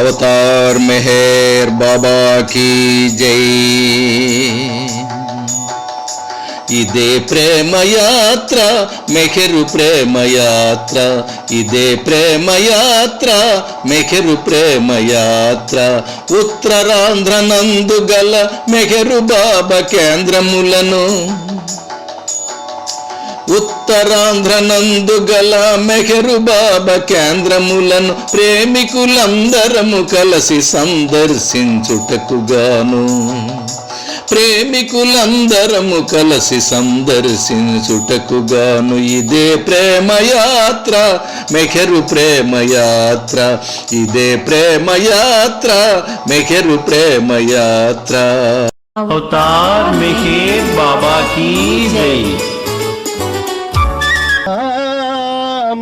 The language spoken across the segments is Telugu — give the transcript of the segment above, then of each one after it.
अवतार मेहर बाबा की जय। इदे प्रेम यात्रा मेहरु प्रेम यात्रा, इदे प्रेम यात्रा मेहरु प्रेम यात्रा। उत्तरांध्र నందు గల మెహరు బాబా కేంద్రములను, ఉత్తరాంధ్ర నందు గల మెహరు బాబా కేంద్రములను ప్రేమికులందరము కలిసి సందర్శించుటకుగాను, ప్రేమికులందరము కలిసి సందర్శించుటకుగాను ఇదే ప్రేమ యాత్ర మెహరు ప్రేమ యాత్ర, ఇదే ప్రేమ యాత్ర మెహరు ప్రేమ యాత్ర। अवतार मेहर बाबा की जय।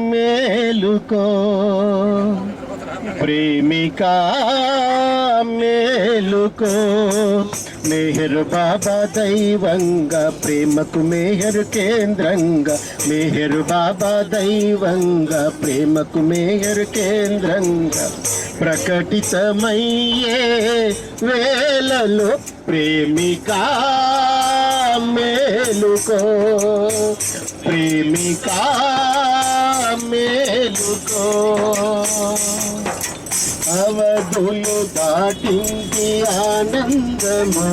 మేలుకో ప్రేమికా మేలుకో, మెహర్ బాబా దైవంగా ప్రేమకు మెహర్ కేంద్రంగా, మెహర్ బాబా దైవంగా ప్రేమకు మెహర్ కేంద్రంగా ప్రకటితమయ్యే వేళలో ప్రేమికా మేలుకో, ప్రేమికా మేలుకో। అవధులు దాటింది ఆనందము,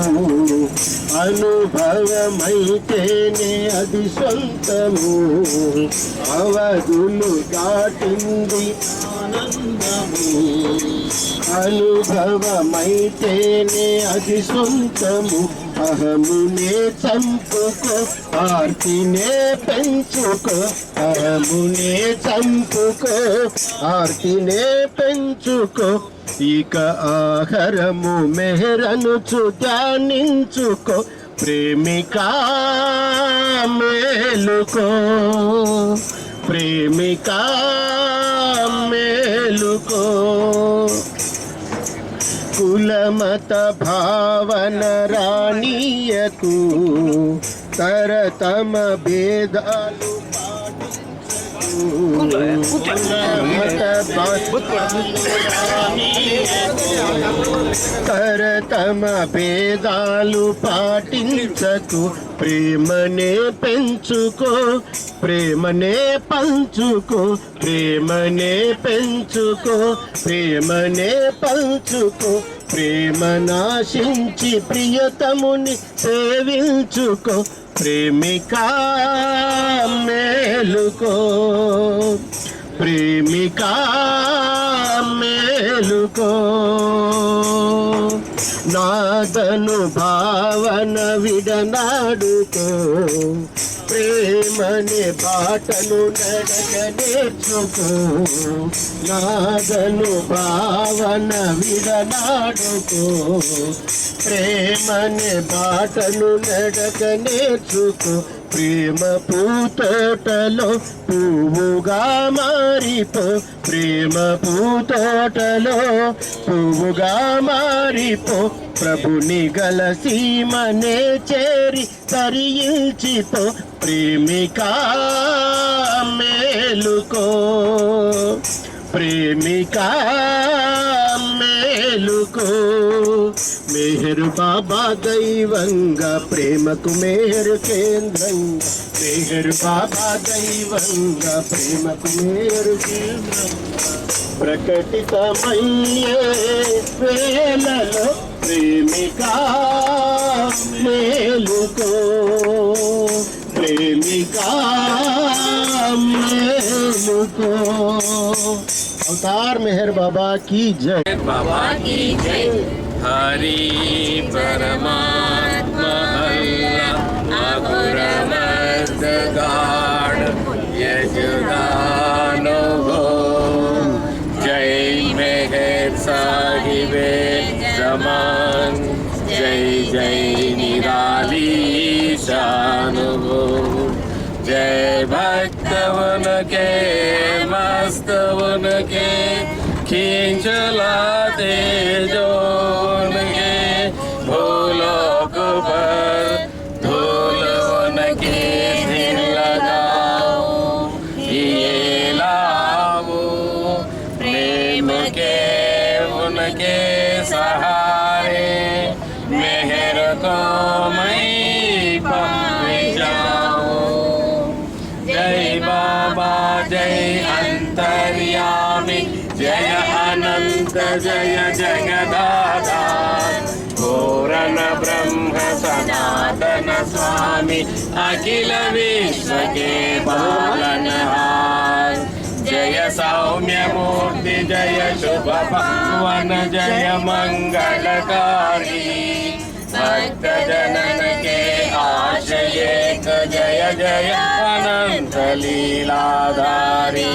అనుభవమైతేనే అది సొంతము। అవధులు దాటింది ఆనందము, అనుభవమైతేనే అది సొంతము। అహమునే చంపుకో ఆర్తినే పెంచుకో, అహమునే చంపుకో ఆర్తినే పెంచుకో। ఇక ఆహారము మెహరనుచు ధ్యానించుకో, ప్రేమికా మేలుకో, ప్రేమికా మేలుకో। కులమత భావన రాణీయకు, తరతమ భేదాలు తరతమ భేదాలు పాటించకు, ప్రేమనే పెంచుకో, ప్రేమనే పంచుకో, ప్రేమనే పెంచుకో, ప్రేమనే పంచుకో। ప్రేమ నాశించి ప్రియతముని సేవించుకో, ప్రేమికా మేలుకో, ప్రేమికా మేలుకో। నాదను భావన విడనాడుకో, ప్రేమనే బాటను నడక నేర్చుకో। నాదను భావన విడనాడుకో, ప్రేమనే బాటను నడక నేర్చుకో। ప్రేమ పూతోటలో పువ్వుగా మారిపో, ప్రేమ పూతోటలో పువ్వుగా మారిపో। ప్రభుని గల సీమనే చేరి తరించిపో, ప్రేమికా మేలుకో, ప్రేమికా మేలుకో। మెహర్ బాబా దైవంగా ప్రేమకు మెహర్ కేంద్రంగా, మెహర్ బాబా దైవంగా ప్రేమకు మెహర్ కేంద్రంగా ప్రకటితమయ్యే వేళలో ప్రేమికా మేలుకో, ప్రేమికా మేలుకో। अवतार मेहर बाबा की जय, बाबा की जय। हरि परमात्मा अल्लाह अघोर मर्द गाढ़ यजुदानो हो। जय मेहर साहिबे जमान, जय जय निराली शान हो। जय भक्तवन के मस्तवन के खींचलाते जो उनके, भूलोक पर धूल उनके दिल लगाओ, ये लाओ प्रेम के उनके को मैं पाए जाऊं। जय बाबा जय अंतर्यामी जय अनंत जय जगदाधार पूर्ण ब्रह्म सनातन स्वामी अखिल विश्व के पालनहार। जय सौम्य मूर्ति जय शुभ पावन जय मंगलकारी भक्त जनन के आश्रयेक जय जय अनंत लीलाधारी।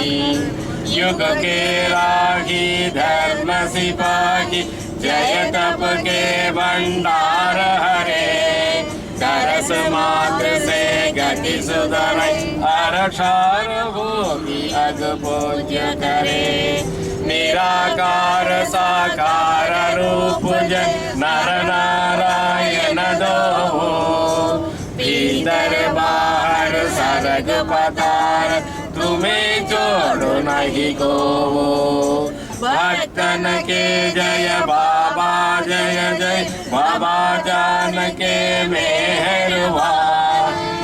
युग के राही धर्म सिपाही जय तप के भंडार हरे दरस मात्र से गति सुधर अरक्षार भूमि अग पूज्य करे। निराकार साकार रूप जन नर नारायण दो भीतर बाहर सरग पतार तुम्हें जोड़ो नहीं को। भक्तन के जय बाबा जय जय बाबा जान के मेहरबा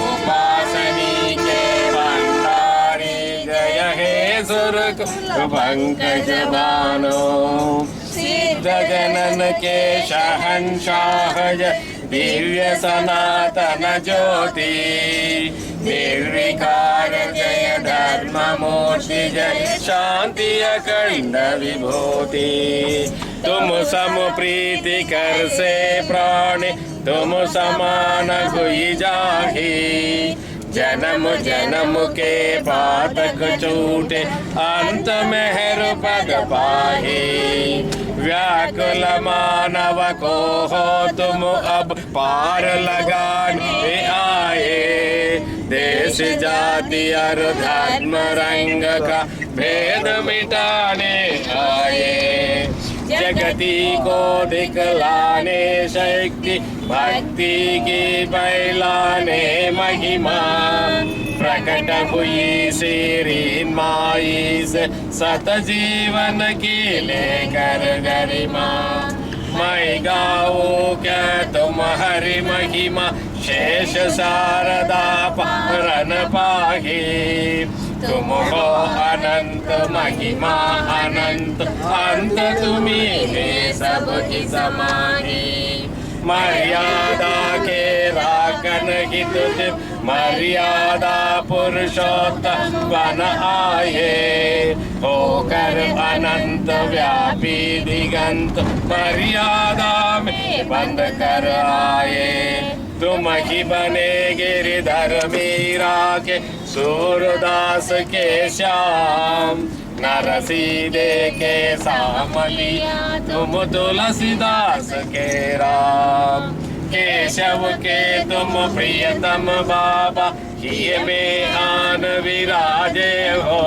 उपासनी के भंडारी जय हे सुरक पंकज बानो। जनन के शहंशाह जय दिव्य सनातन ज्योति निर्विकार जय धर्म मूर्ति जय शांति अखंड विभूति। तुम सम प्रीति कर से प्राण तुम समान हुई जाही। जन्म जन्म के पातक छूटे अंत मेहर पद पाही। व्याकुल मानव को हो तुम अब पार लगाने आए। देश जाति और धर्म रंग का भेद मिटाने आए। जगती को दिखलाने शक्ति भक्ति की फैलाने महिमा प्रकट हुई श्री माई से सत जीवन की लेकर गरिमा। मैं गाऊं क्या तुम्हारी महिमा शेष शारदा पारन पाही। तुम हो अनंत महिमा अनंत अंत तुम्ही सबकी समाही। मर्यादा के राखन हित मर्यादा पुरुषोत्तम बन आए। होकर अनंत व्यापी दिगंत मर्यादा में बंद कर आए। तुम ही बने गिरिधर मीरा के सूरदास के श्याम। नरसीदे के सामलिया तुम तुलसीदास के राम। केशव के तुम प्रियतम बाबा किए में आन विराजे हो।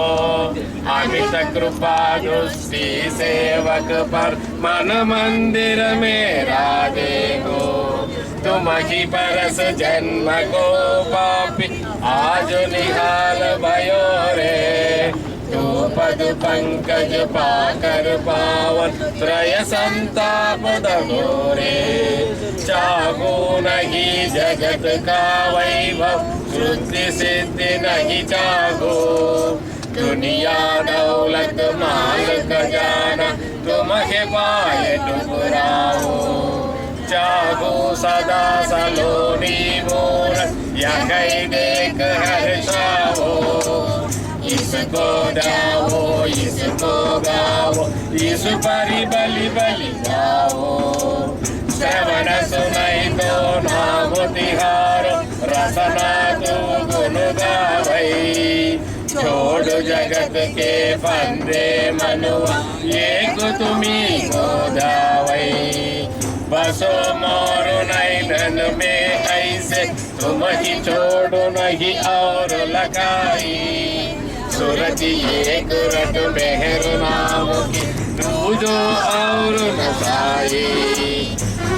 अमित कृपा दृष्टि सेवक पर मन मंदिर में राजे हो। तुम ही परस जन्म को पापी आज निहाल भयो रे। तू पद पंकज पाकर पावन त्रय संताप दगोरे। चाहू नहीं जगत का वैभव श्रुति सिद्धि नहीं चाहू। दुनिया दौलत माल खजाना तुम्हें पाए डुबराओ। चाहू सदा सलोनी मोर या कई देख हर्षाओ। इसको गाओ इसको गाओ इस परि बलि बलि गाओ। श्रवण सुनाई तो नाम तिहार रसना तू गुण गावई। छोड़ जगत के फंदे मनुआ एक तुम्ही को दावई। बसो मोर नैनन में ऐसे तुम ही छोड़ो नहीं और लगाई। सुरति एक रट मेहर नाम की दूजो और नसाई।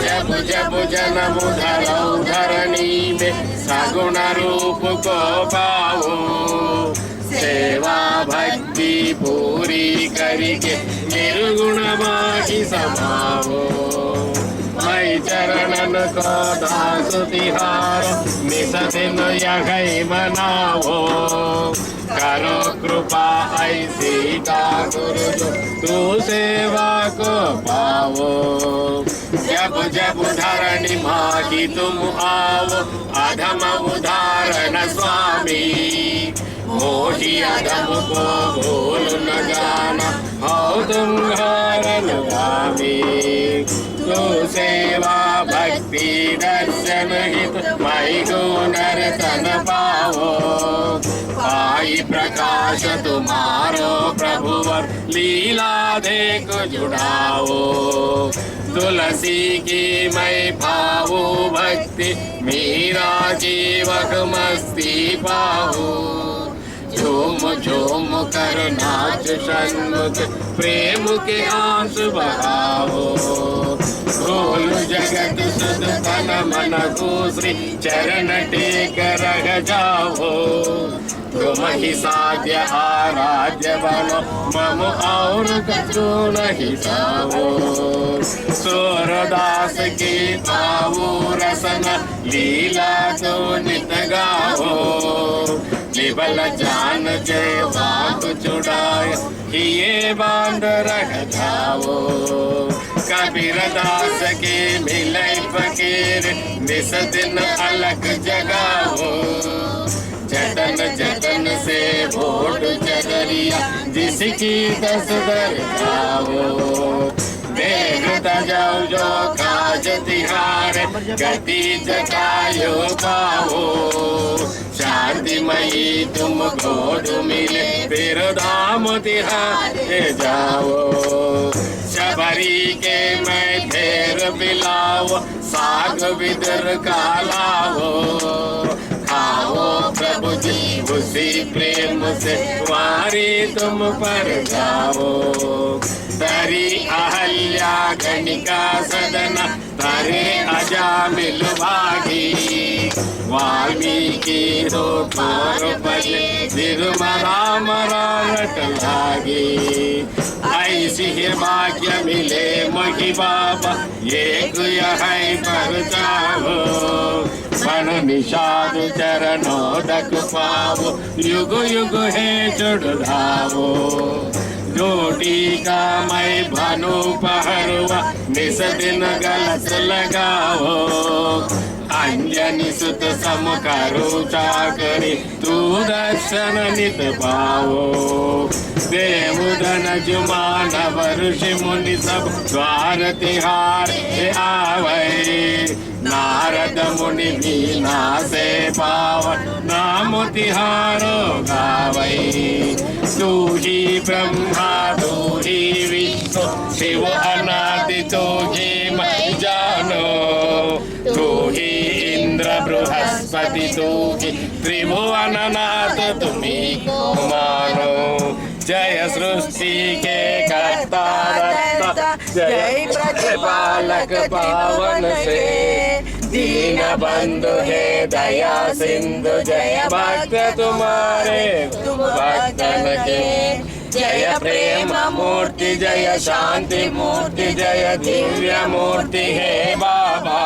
जब जब जन्म धरो धरणी में सगुण रूप को पाओ। सेवा भक्ति पूरी करके निर्गुण माही समाओ। मैं चरण मन को दास तिहारो निस दिन यही मनावो करो कृपा ऐसी ठाकुर जो तू सेवा को पावो जब जब धरणी माही तुम आओ अधम उदाहरण स्वामी मोही अधम को भूल न जाना हो तुम हरण गामी तू सेवा भक्ति दर्शन हित मई को नर्तन पावो आई प्रकाश तुम्हारो प्रभुवर लीला देख जुड़ाओ तुलसी की मैं भावो भक्ति मीरा जीवक मस्ती पाओ झूम झूम कर नाच सन्मुख प्रेम के आंसू बहाओ बोल जगत सुध तन मन को श्री चरण टेक रह जाओ तुम ही साध्य आराध्य बनो मम और कछु नहीं जाओ सूरदास की पावो रसना लीला तो नित गाओ केवल जान जय बात चुड़ाए ये बांध रख जाओ कबीर दास के मिले फकीर निस दिन अलग जगाओ जतन जतन से वोट चरिया जिसकी दस दर जाओ देखता जाओ जो काज तिहार गति जगायो पाओ शांतिमयी तुम गोद मिले फिर धाम तिहारे जाओ शबरी के मैं फेर बिलाओ साग विदर का लाओ खाओ प्रभु जी उसी प्रेम से वारी तुम पर जाओ तरी अहल्या गणिका सदना तरे अजामिल भागी वाल्मीकि रोपार बजे तिरुमला मराठ लागी ऐसी ही भाग्य मिले मही बाबा एक यही पर जाओ मन निषाद चरणोदक पावो युग युग है चढ़ावो रोटी का मैं भानु पहरुआ निस दिन गलत लगाओ अंजनी सुत सम करो चाकरी तू दर्शन नित पाओ देवधन जुमान ऋषि मुनि सब द्वार तिहार आवे नारद मुनि बीना से पावन नाम तिहारो गावै तू ही ब्रह्मा तू ही विष्णु शिव अनादि तू ही मैं जानो तू ही इंद्र बृहस्पति तू ही त्रिभुवननाथ तुम्ही को मानो जय सृष्टि के कर्ता रत्ता जय प्रतिपालक पावन से दीन बंधु है दया सिंधु जय भक्त तुम्हारे भक्तन के जय प्रेम मूर्ति जय शांति मूर्ति जय दिव्य मूर्ति है बाबा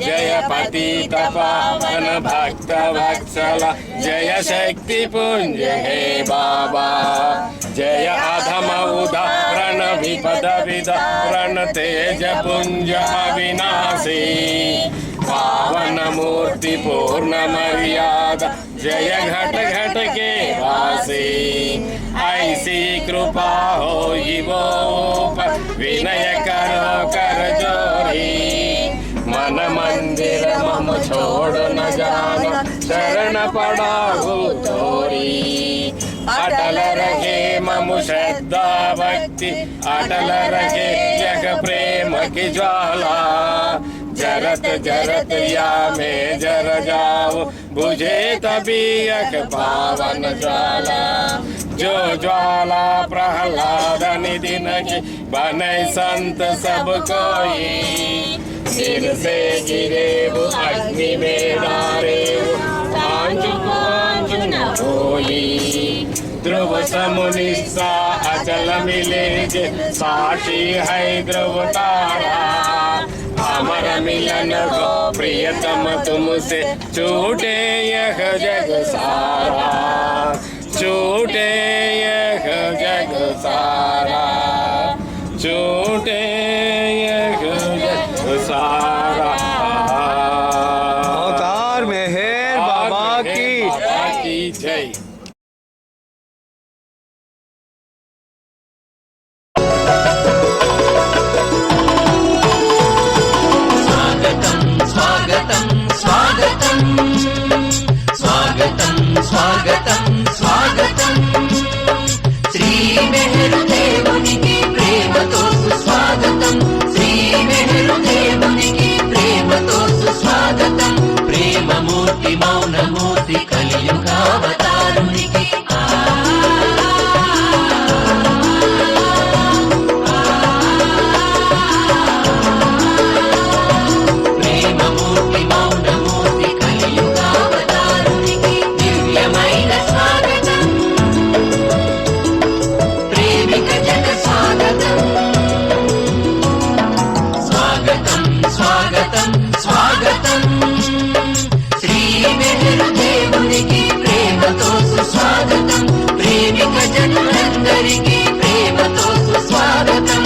जय पतित पावन भक्त वत्सल जय शक्ति पुंज है बाबा जय अधम उदाहरण विपद विदारण तेज पुंज अविनाशी पावन मूर्ति पूर्ण मर्यादा जय घट घट के वासी ऐसी कृपा हो वो पर विनय करो कर जोरी मन मंदिर मम छोड़ न जाना शरण पड़ाऊ तोरी अटल रखे मम श्रद्धा भक्ति अटल रखे जग प्रेम की ज्वाला जरत जरत या में जर जाओ बुझे तभी अख पावन ज्वाला जो ज्वाला प्रहलाद निधि की बने संत सब कोई सिर से गिरे वो अग्नि में डारे पांचु न होई ध्रुव समुनिसा अचल मिले जे साक्षी है ध्रुव तारा अमर मिलन हो प्रियतम तुमसे छूटे यह जग सारा, छूटे यह जग सारा, छूटे यह जग सारा। अवतार मेहर बाबा की जय। स्वागतं स्वागतं स्वागतं श्री मेहरु దేవునికి ప్రేమతో సుస్వాగతం, శ్రీ మెహరు దేవునికి ప్రేమతో సుస్వాగతం, ప్రేమమూర్తి మౌనమూర్తి కలియుగావతారునికి ప్రేమమూర్తి మౌనమూర్తి కలియుగావతారునికి దివ్యమైన స్వాగతం, ప్రేమిక జన స్వాగతం, స్వాగతం స్వాగతం స్వాగతం శ్రీ మెహరు దేవునికి ప్రేమతో సుస్వాగతం, ప్రేమిక జనులందరికీ ప్రేమతో సుస్వాగతం.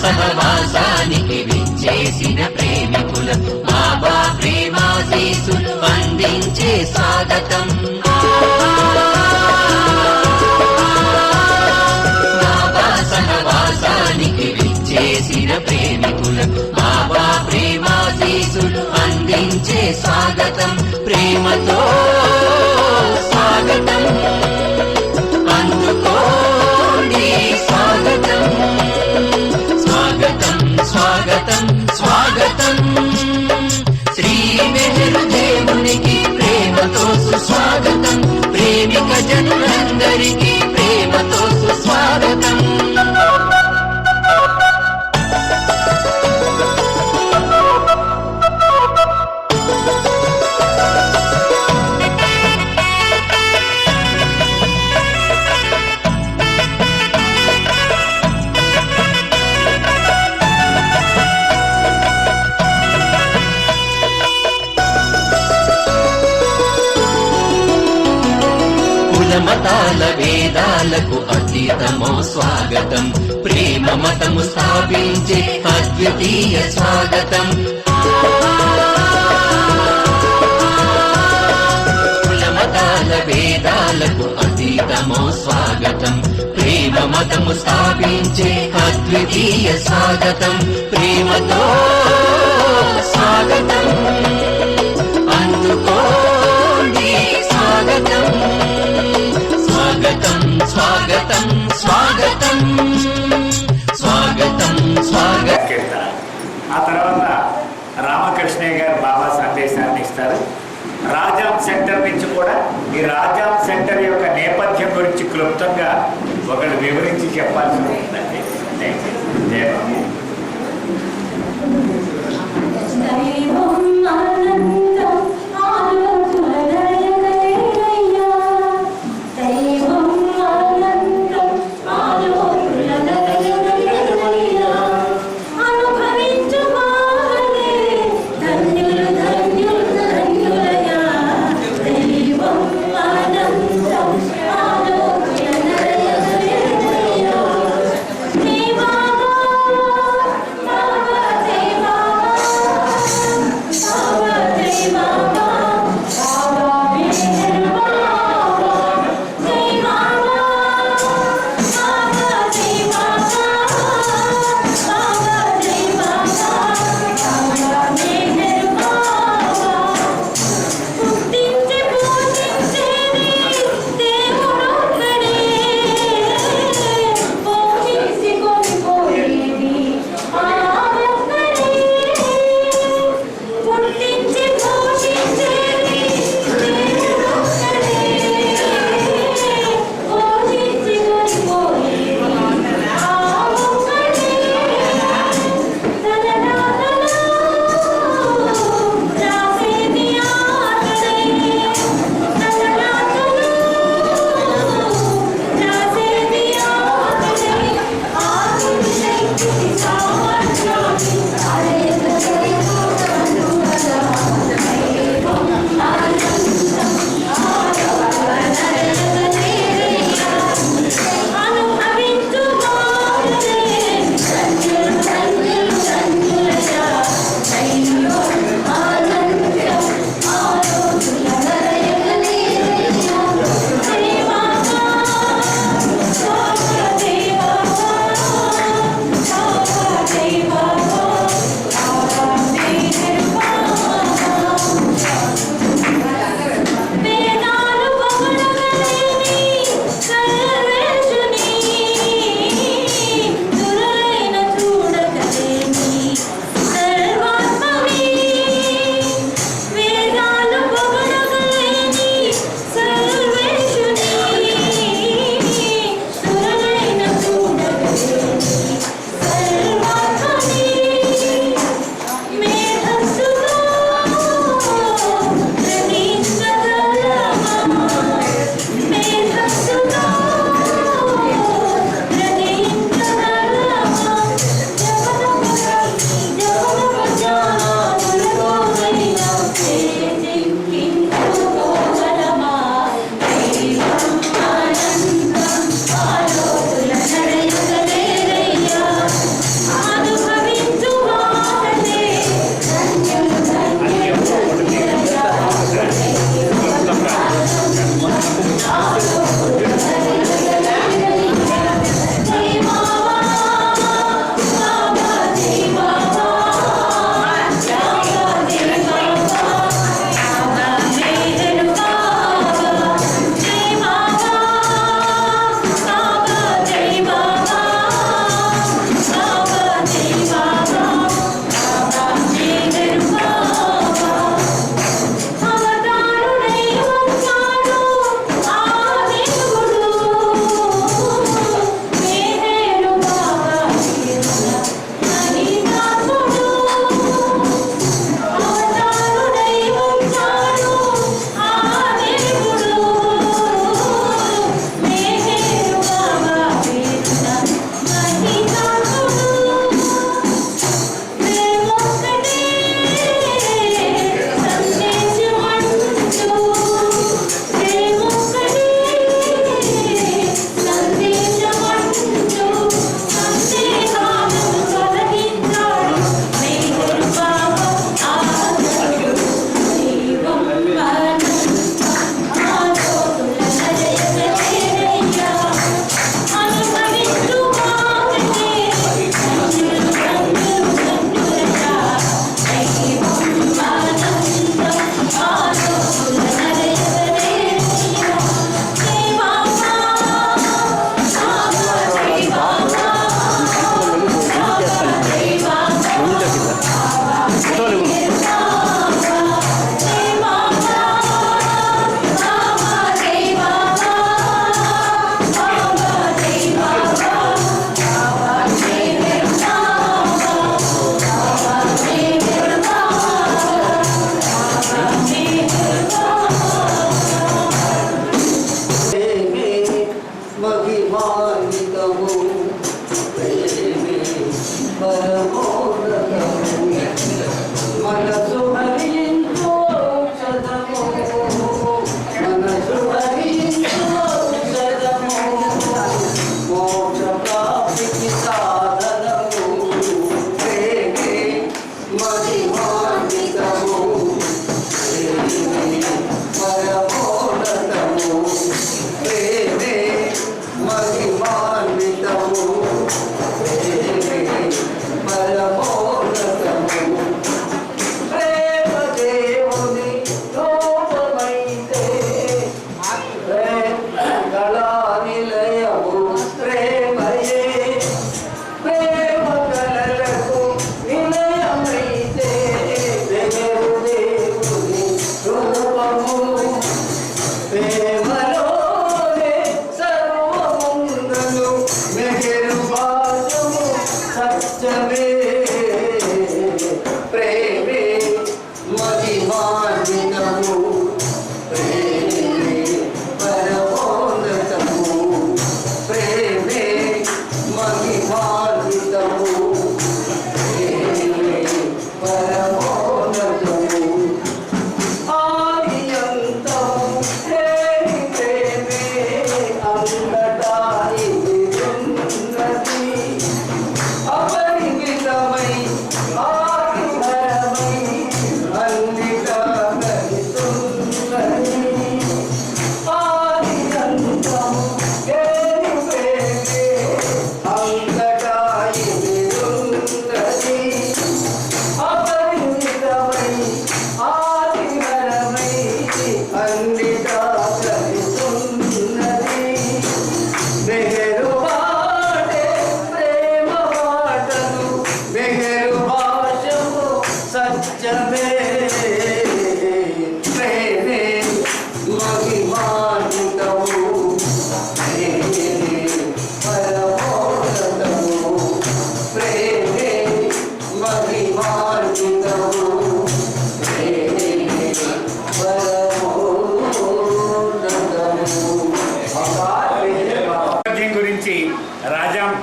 సహవాసానికి విచ్చేసిన ప్రేమికులకు బాబా ప్రేమాశీసులు అందించే స్వాగతం, బాబా సహవాసానికి విచ్చేసిన ప్రేమికులకు బాబా ప్రేమాశీసులు అందించే స్వాగతం, ప్రేమతో స్వాగతం అందుకోండి స్వాగతం, స్వాగతం స్వాగతం స్వాగతం శ్రీ మెహరు దేవునికి ప్రేమతో సుస్వాగతం, ప్రేమిక జనులందరికీ ప్రేమతో సుస్వాగతం. మతాల వేదాలకు అతీతమో స్వాగతం, ప్రేమ మతము స్థాపించే అద్వితీయ స్వాగతం, కుల మతాల వేదాలకు అతీతమో స్వాగతం, ప్రేమ మతము స్థాపించే అద్వితీయ స్వాగతం, ప్రేమతో స్వాగతం అందుకోండి స్వాగతం, స్వాగతం స్వాగతం స్వాగతం స్వాగతం స్వాగతం. ఆ తర్వాత రామకృష్ణయ్య గారు బాబా సందేశాన్ని ఇస్తారు. రాజాం సెంటర్ నుంచి కూడా ఈ రాజాం సెంటర్ యొక్క నేపథ్యం గురించి క్లుప్తంగా ఒకరు వివరించి చెప్పాల్సి ఉంటుందండి. జయబాబు. Hey, Mama!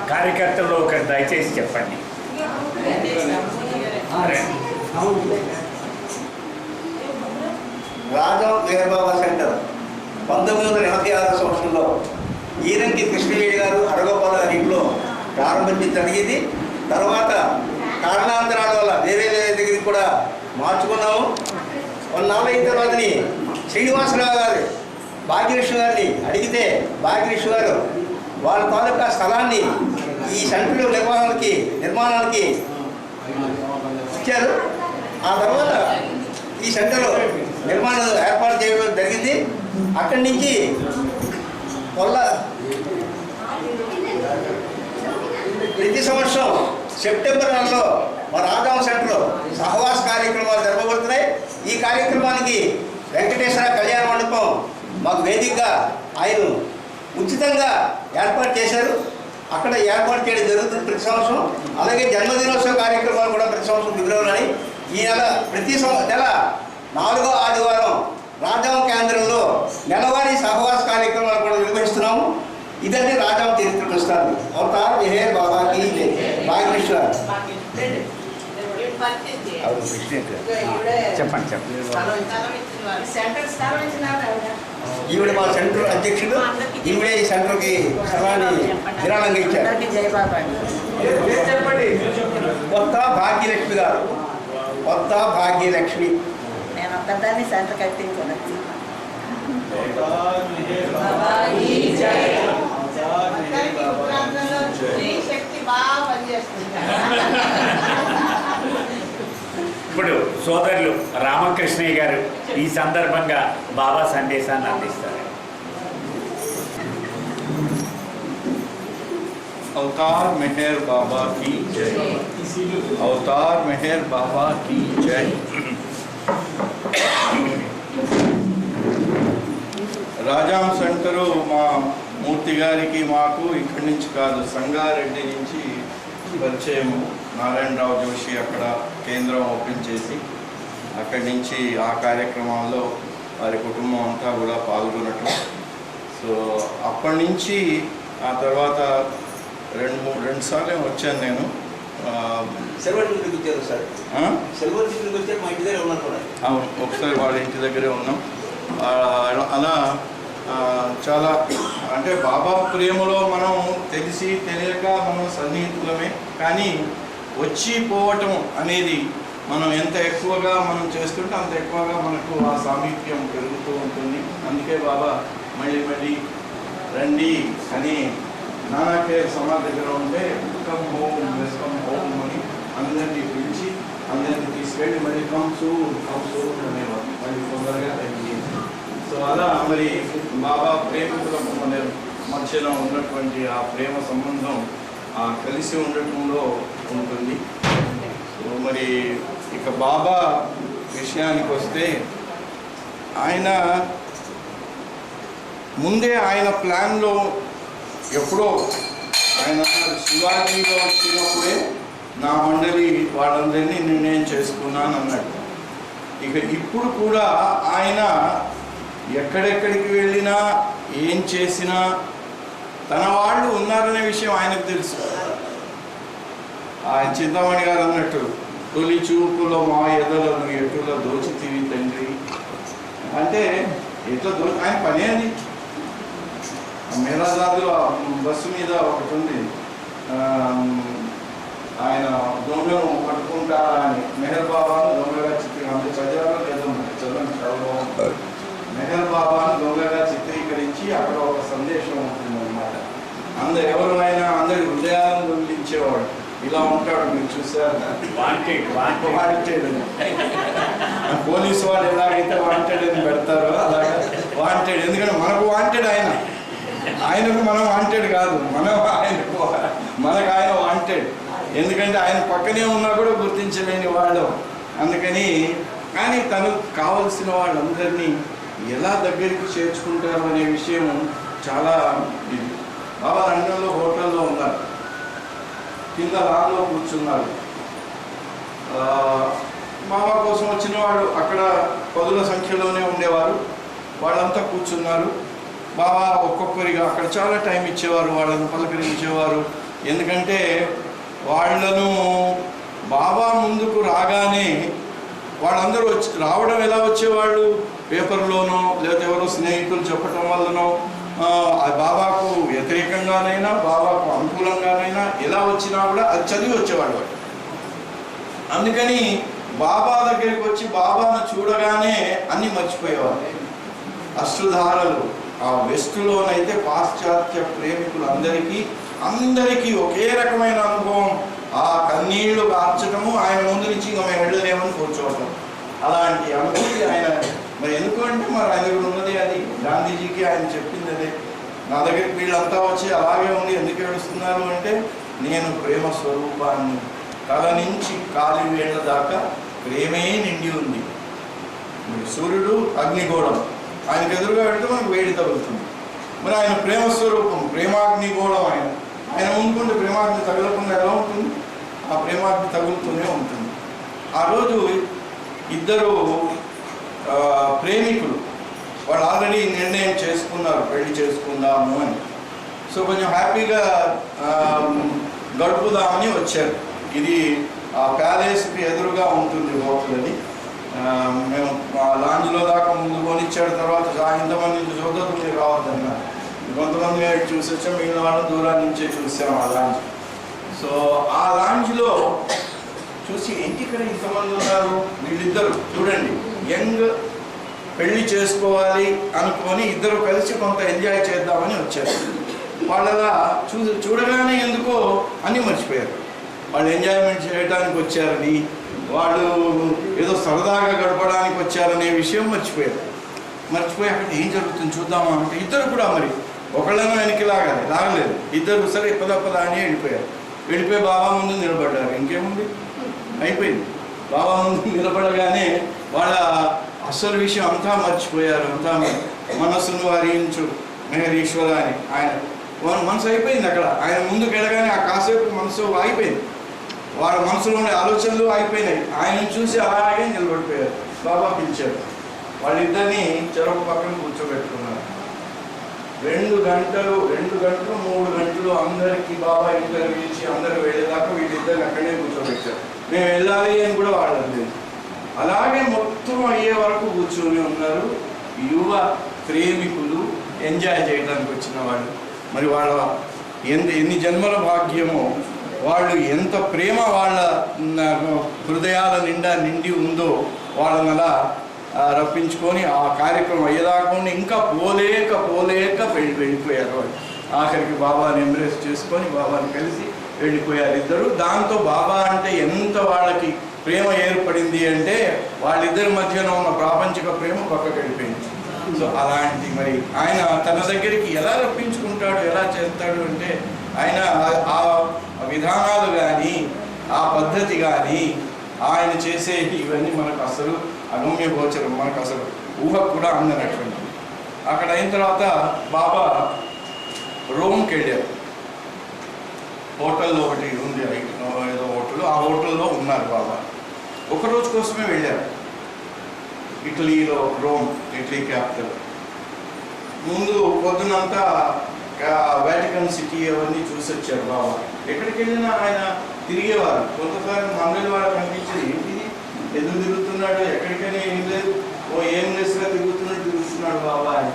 కార్యకర్తలు ఒకరు దయచేసి చెప్పండి. రాజం వీరబాబా సెంటర్ 1986 సంవత్సరంలో ఈరంకి కృష్ణవేణి గారు హరగోపాల గారి ఇంట్లో ప్రారంభించడం జరిగింది. తర్వాత కారణాంతరాల వల్ల వేరే దగ్గరికి కూడా మార్చుకున్నాము. కొన్నాళ్ళు అయిన తర్వాతని శ్రీనివాసరావు గారు భాగ్యలక్ష్మి గారిని అడిగితే భాగ్యలక్ష్మి గారు వాళ్ళ తాలూకా స్థలాన్ని ఈ సెంటర్ నిర్మాణానికి ఇచ్చారు. ఆ తర్వాత ఈ సెంటర్ నిర్మాణం ఏర్పాటు చేయడం జరిగింది. అక్కడి నుంచి ప్రతి సంవత్సరం సెప్టెంబర్ నెలలో మా రాజాం సెంటర్లో సహవాస కార్యక్రమాలు జరపబడుతున్నాయి. ఈ కార్యక్రమానికి వెంకటేశ్వర కళ్యాణ మండపం మాకు వేదికగా ఆయన ఉచితంగా ఏర్పాటు చేశారు. అక్కడ ఏర్పాటు చేయడం జరుగుతుంది ప్రతి సంవత్సరం. అలాగే జన్మదినోత్సవ కార్యక్రమాలు కూడా ప్రతి సంవత్సరం ఫిబ్రవరి. ఈ నెల ప్రతి నెల 4వ ఆదివారం రాజాం కేంద్రంలో నెలవారీ సహవాస కార్యక్రమాలు కూడా నిర్వహిస్తున్నాము. ఇదంటే రాజాం చరిత్ర ప్రస్తుతాన్ని. అవతార్ మెహర్ బాబాకి భాగ్యేశ్వర్. చెప్పండి. ఈవిడ మా సెంటర్ అధ్యక్షుడు. ఈవిడే ఈ సెంటర్కి స్థలాన్ని విరాళంగా ఇచ్చారు. చెప్పండి. కొత్త భాగ్యలక్ష్మి గారు. కొత్త భాగ్యలక్ష్మి. నేను ఒక్కదాన్ని సెంటర్ కట్టించుకోవచ్చు. ఇప్పుడు సోదరులు రామకృష్ణయ్య గారు ఈ సందర్భంగా బాబా సందేశాన్ని అందిస్తారు. अवतार मेहर बाबा की जय. अवतार मेहर बाबा की जय. రాజాం సెంటరు మా మూర్తి గారికి మాకు ఇక్కడి నుంచి కాదు, సంగారెడ్డి నుంచి పరిచయము. నారాయణరావు జోషి అక్కడ కేంద్రం ఓపెన్ చేసి అక్కడి నుంచి ఆ కార్యక్రమాల్లో వారి కుటుంబం అంతా కూడా పాల్గొనటం. సో అప్పటి నుంచి ఆ తర్వాత రెండు సార్లు వచ్చాను నేను. సిల్వర్ జూబ్లీకి వచ్చారు సార్. సిల్వర్ జూబ్లీకి వచ్చారు. మా ఇంటి దగ్గర ఉన్నారు కూడా. అవును, ఒకసారి వాళ్ళ ఇంటి దగ్గరే ఉన్నాం. అలా చాలా అంటే బాబా ప్రేమలో మనం తెలిసి తెలియక మనం సన్నిహితులమే. కానీ వచ్చి పోవటం అనేది మనం ఎంత ఎక్కువగా మనం చేస్తుంటే అంత ఎక్కువగా మనకు ఆ సామీప్యం పెరుగుతూ ఉంటుంది. అందుకే బాబా మళ్ళీ మళ్ళీ రండి అని నానాకే సమాధి దగ్గర ఉంటే కమ్ హోమ్ వెల్కమ్ హోమ్ అని అందరినీ పిలిచి అందరినీ తీసుకెళ్ళి మళ్ళీ కమ్ సూన్ అనేవారు. మళ్ళీ తొందరగా తగ్గింది. సో అలా మరి బాబా ప్రేమికుల మన మధ్యలో ఉన్నటువంటి ఆ ప్రేమ సంబంధం ఆ కలిసి ఉండటంలో ఉంటుంది. సో మరి ఇక బాబా విషయానికి వస్తే ఆయన ముందే ఆయన ప్లాన్లో ఎప్పుడో ఆయన శివాజీలో వచ్చినప్పుడే నా మండలి వాళ్ళందరినీ నిర్ణయం చేసుకున్నాను అన్నాడు. ఇక ఇప్పుడు కూడా ఆయన ఎక్కడెక్కడికి వెళ్ళినా ఏం చేసినా తన వాళ్ళు ఉన్నారనే విషయం ఆయనకు తెలుసు. ఆయన చింతామణి గారు అన్నట్టు తొలి చూపులో మా ఎదలను ఎటులో దోచితివి తండ్రి అంటే ఎట్లా ఆయన పనే అది. మేరాజాదులో బస్సు మీద ఒకటి ఉంది, ఆయన దొంగను పట్టుకుంటారా అని. మెహర్ బాబాను దొంగగా చిత్రీకరించి చదివారో లేదో చదవండి, చాలా బాగుంటుంది. మెహర్ బాబాను దొంగగా చిత్రీకరించి అక్కడ ఒక సందేశం ఉంటుందన్నమాట. ఎవరైనా అందరి హృదయాలను దొంగిలించేవాడు. ఇలా ఉంటాడు, మీరు చూసారు. వాంటెడ్ పోలీసు వాళ్ళు ఎలాగైతే వాంటెడ్ అని పెడతారో అలాగా వాంటెడ్. ఎందుకంటే మనకు వాంటెడ్ ఆయనకు మనం వాంటెడ్ కాదు, మనకు ఆయన వాంటెడ్. ఎందుకంటే ఆయన పక్కనే ఉన్నా కూడా గుర్తించలేని వాడు. అందుకని కానీ తనకు కావలసిన వాళ్ళందరినీ ఎలా దగ్గరికి చేర్చుకుంటారు అనే విషయం చాలా ఇది. బాబా రంగంలో హోటల్లో ఉన్నారు, కింద లాన్లో కూర్చున్నారు. బాబా కోసం వచ్చిన వాడు అక్కడ పదుల సంఖ్యలోనే ఉండేవారు. వాళ్ళంతా కూర్చున్నారు. బాబా ఒక్కొక్కరిగా అక్కడ చాలా టైం ఇచ్చేవారు, వాళ్ళని పలకరించేవారు. ఎందుకంటే వాళ్ళను బాబా ముందుకు రాగానే వాళ్ళందరూ రావడం ఎలా వచ్చేవాళ్ళు, పేపర్లోనో లేకపోతే ఎవరో స్నేహితులు చెప్పటం వల్లనో బాబాకు వ్యతిరేకంగానైనా బాబాకు అనుకూలంగానైనా ఎలా వచ్చినా కూడా అది చదివి వచ్చేవాళ్ళు. అందుకని బాబా దగ్గరికి వచ్చి బాబాను చూడగానే అన్నీ మర్చిపోయేవాళ్ళు. అశ్రుధారలు ఆ వెస్టులోనైతే పాశ్చాత్య ప్రేమికులు అందరికీ ఒకే రకమైన అనుభవం. ఆ కన్నీళ్లు కార్చటము, ఆయన ముందు నుంచి ఇంకా మేము వెళ్ళలేమని కూర్చోవటం, అలాంటి అనుభూతి ఆయన. మరి ఎందుకంటే మరి ఆయన దగ్గర ఉన్నది అది, గాంధీజీకి ఆయన చెప్పింది అదే. నా దగ్గరికి వీళ్ళంతా వచ్చి అలాగే ఉండి ఎందుకు ఏడుస్తున్నారు అంటే, నేను ప్రేమ స్వరూపాన్ని, తల నుంచి కాలి వేళ్ల దాకా ప్రేమే నిండి ఉంది. సూర్యుడు అగ్నిగోళం, ఆయనకు ఎదురుగా వెళ్తే మనకు వేడి తగులుతుంది. మరి ఆయన ప్రేమ స్వరూపం, ప్రేమాగ్నిగోళం. ఆయన ముందుకుంటే ప్రేమాగ్ని తగలకుండా ఎలా ఉంటుంది? ఆ ప్రేమాగ్ని తగులుతూనే ఉంటుంది. ఆ రోజు ఇద్దరు ప్రేమికులు వాళ్ళు ఆల్రెడీ నిర్ణయం చేసుకున్నారు పెళ్లి చేసుకుందాము అని. సో కొంచెం హ్యాపీగా గడుపుదామని వచ్చారు. ఇది ఆ ప్యాలెస్కి ఎదురుగా ఉంటుంది హోటల్ అది. మేము ఆ లాంజ్లో దాకా ముందు కొనిచ్చాడు. తర్వాత ఇంతమంది నుంచి చూద్దాం మీరు రావద్దన్నారు. కొంతమంది చూసి వచ్చాం, మిగిలిన వాళ్ళు దూరం నుంచే చూసాం ఆ లాంజ్. సో ఆ లాంజ్లో చూసి ఏంటి ఇక్కడ ఇంతమంది ఉన్నారు, వీళ్ళిద్దరు చూడండి యంగ్, పెళ్లి చేసుకోవాలి అనుకొని ఇద్దరు కలిసి కొంత ఎంజాయ్ చేద్దామని వచ్చారు. వాళ్ళలా చూడగానే ఎందుకో అన్నీ మర్చిపోయారు. వాళ్ళు ఎంజాయ్మెంట్ చేయడానికి వచ్చారని, వాళ్ళు ఏదో సరదాగా గడపడానికి వచ్చారనే విషయం మర్చిపోయి అక్కడ ఏం జరుగుతుంది చూద్దామా అంటే ఇద్దరు కూడా మరి ఒకళ్ళను వెనక్కి లాగలేదు. ఇద్దరు సరే పద అని వెళ్ళిపోయి బాబా ముందు నిలబడ్డారు. ఇంకేముంది, అయిపోయింది. బాబా ముందు నిలబడగానే వాళ్ళ అసలు విషయం అంతా మర్చిపోయారు. అంతా మనస్సును వారించు మెహరీశ్వర అని ఆయన మనసు అయిపోయింది. అక్కడ ఆయన ముందుకు వెళ్ళగానే ఆ కాసేపు మనసు ఆగిపోయింది. వాళ్ళ మనసులోని ఆలోచనలు ఆగిపోయినాయి. ఆయన చూసి అలాగే నిలబడిపోయారు. బాబా పిలిచారు. వాళ్ళిద్దరినీ చెరొక పక్కన కూర్చోబెట్టుకున్నారు. 2 గంటలు 3 గంటలు అందరికీ బాబా ఇంటర్వ్యూ ఇచ్చి అందరూ వెళ్ళేదాకా వీళ్ళిద్దరిని అక్కడే కూర్చోబెట్టారు. మేము వెళ్ళాలి అని కూడా వాళ్ళది. అలాగే మొత్తం అయ్యే వరకు కూర్చొని ఉన్నారు యువ ప్రేమికులు, ఎంజాయ్ చేయడానికి వచ్చిన వాళ్ళు. మరి వాళ్ళ ఎన్ని జన్మల భాగ్యమో, వాళ్ళు ఎంత ప్రేమ వాళ్ళ హృదయాల నిండి ఉందో వాళ్ళని అలా రప్పించుకొని ఆ కార్యక్రమం అయ్యేదాకా ఇంకా పోలేక వెళ్ళిపోయారు వాళ్ళు. ఆఖరికి బాబాని ఎంబ్రేస్ చేసుకొని బాబాని కలిసి వెళ్ళిపోయారు ఇద్దరు. దాంతో బాబా అంటే ఎంత వాళ్ళకి ప్రేమ ఏర్పడింది అంటే వాళ్ళిద్దరి మధ్యన ఉన్న ప్రాపంచిక ప్రేమ పక్కకి వెళ్ళిపోయింది. సో అలాంటి మరి ఆయన తన దగ్గరికి ఎలా రప్పించుకుంటాడు, ఎలా చేస్తాడు అంటే ఆయన ఆ విధానాలు కానీ ఆ పద్ధతి కానీ ఆయన చేసే ఇవన్నీ మనకు అసలు అగమ్య గోచరం, మనకు అసలు ఊహకు కూడా అందనటువంటి. అక్కడ అయిన తర్వాత బాబా రోమ్కి వెళ్ళారు. హోటల్లో ఒకటి ఉంది, ఏదో హోటల్, ఆ హోటల్లో ఉన్నారు బాబా. ఒకరోజు కోసమే వెళ్ళారు. ఇటలీలో రోమ్, ఇటలీ క్యాపిటల్. ముందు పొద్దునంతా వాటికన్ సిటీ అవన్నీ చూసి వచ్చారు బాబా. ఎక్కడికి వెళ్ళినా ఆయన తిరిగేవారు. కొంతసారి మంగళ వారు కనిపించేది, ఏంటి ఎందుకు తిరుగుతున్నాడు, ఎక్కడికైనా ఏం లేదు, ఏం లేసుగా తిరుగుతున్నాడు బాబా అని.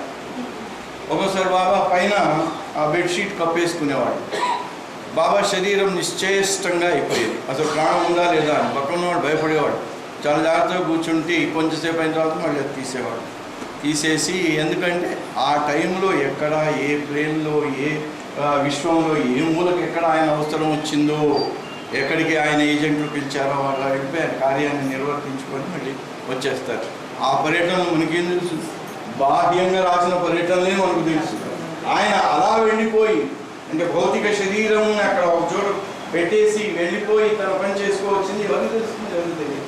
ఒకసారి బాబా పైన ఆ బెడ్షీట్ కప్పేసుకునేవాడు. బాబా శరీరం నిశ్చేష్టంగా అయిపోయేది. అసలు ప్రాణం ఉందా లేదా అని పక్కన వాడు భయపడేవాడు. చాలా జాగ్రత్తగా కూర్చుంటే కొంచెంసేపు అయిన తర్వాత మళ్ళీ తీసేవాడు. తీసేసి, ఎందుకంటే ఆ టైంలో ఎక్కడ ఏ ప్లేన్లో ఏ విశ్వంలో ఏ మూలకి ఎక్కడ ఆయన అవసరం వచ్చిందో, ఎక్కడికి ఆయన ఏజెంట్లు పిలిచారో వాళ్ళ వెళ్ళిపోయి ఆయన కార్యాన్ని నిర్వర్తించుకొని మళ్ళీ వచ్చేస్తారు. ఆ పర్యటన మనకేం తెలుసు, బాహ్యంగా రాసిన పర్యటనలే మనకు తెలుసు. ఆయన అలా వెళ్ళిపోయి, అంటే భౌతిక శరీరం అక్కడ ఒక చోట పెట్టేసి వెళ్ళిపోయి తన పని చేసుకోవచ్చింది ఎవరికి తెలుస్తుంది, ఎవరికి తెలియదు.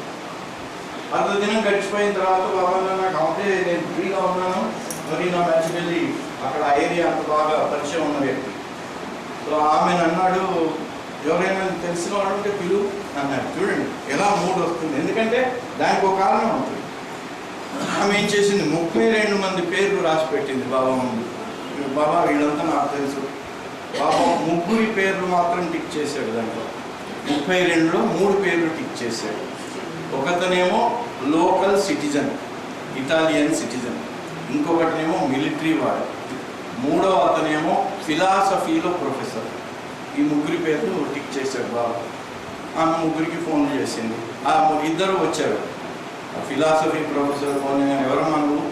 అంత దినం గడిచిపోయిన తర్వాత బాబా నాకు అవుతే నేను ఫ్రీగా ఉన్నాను, మరి నా మ్యాచ్కి వెళ్ళి అక్కడ ఆ ఏరియా అంత బాగా పరిచయం ఉన్న వ్యక్తి. సో ఆమెను అన్నాడు, ఎవరైనా తెలిసిన వాడు ఉంటే పిలువు అన్నాడు. చూడండి ఎలా మూడు వస్తుంది, ఎందుకంటే దానికి ఒక కారణం ఉంటుంది. ఆమె ఏం చేసింది, 32 మంది పేర్లు రాసి పెట్టింది బాబా ముందు. బాబా వీళ్ళంతా నాకు తెలుసు, పాపం ముగ్గురి పేర్లు మాత్రం టిక్ చేశాడు దాంట్లో. 32లో 3 పేర్లు టిక్ చేశాడు. ఒకతనేమో లోకల్ సిటిజన్, ఇటాలియన్ సిటిజన్, ఇంకొకటినేమో మిలిటరీ వాడు, మూడో అతనేమో ఫిలాసఫీలో ప్రొఫెసర్. ఈ ముగ్గురి పేర్లు టిక్ చేశాడు బాబా. ఆమె ముగ్గురికి ఫోన్ చేసింది. ఆ ఇద్దరు వచ్చారు. ఫిలాసఫీ ప్రొఫెసర్ ఫోన్, ఎవరమ్మా నువ్వు,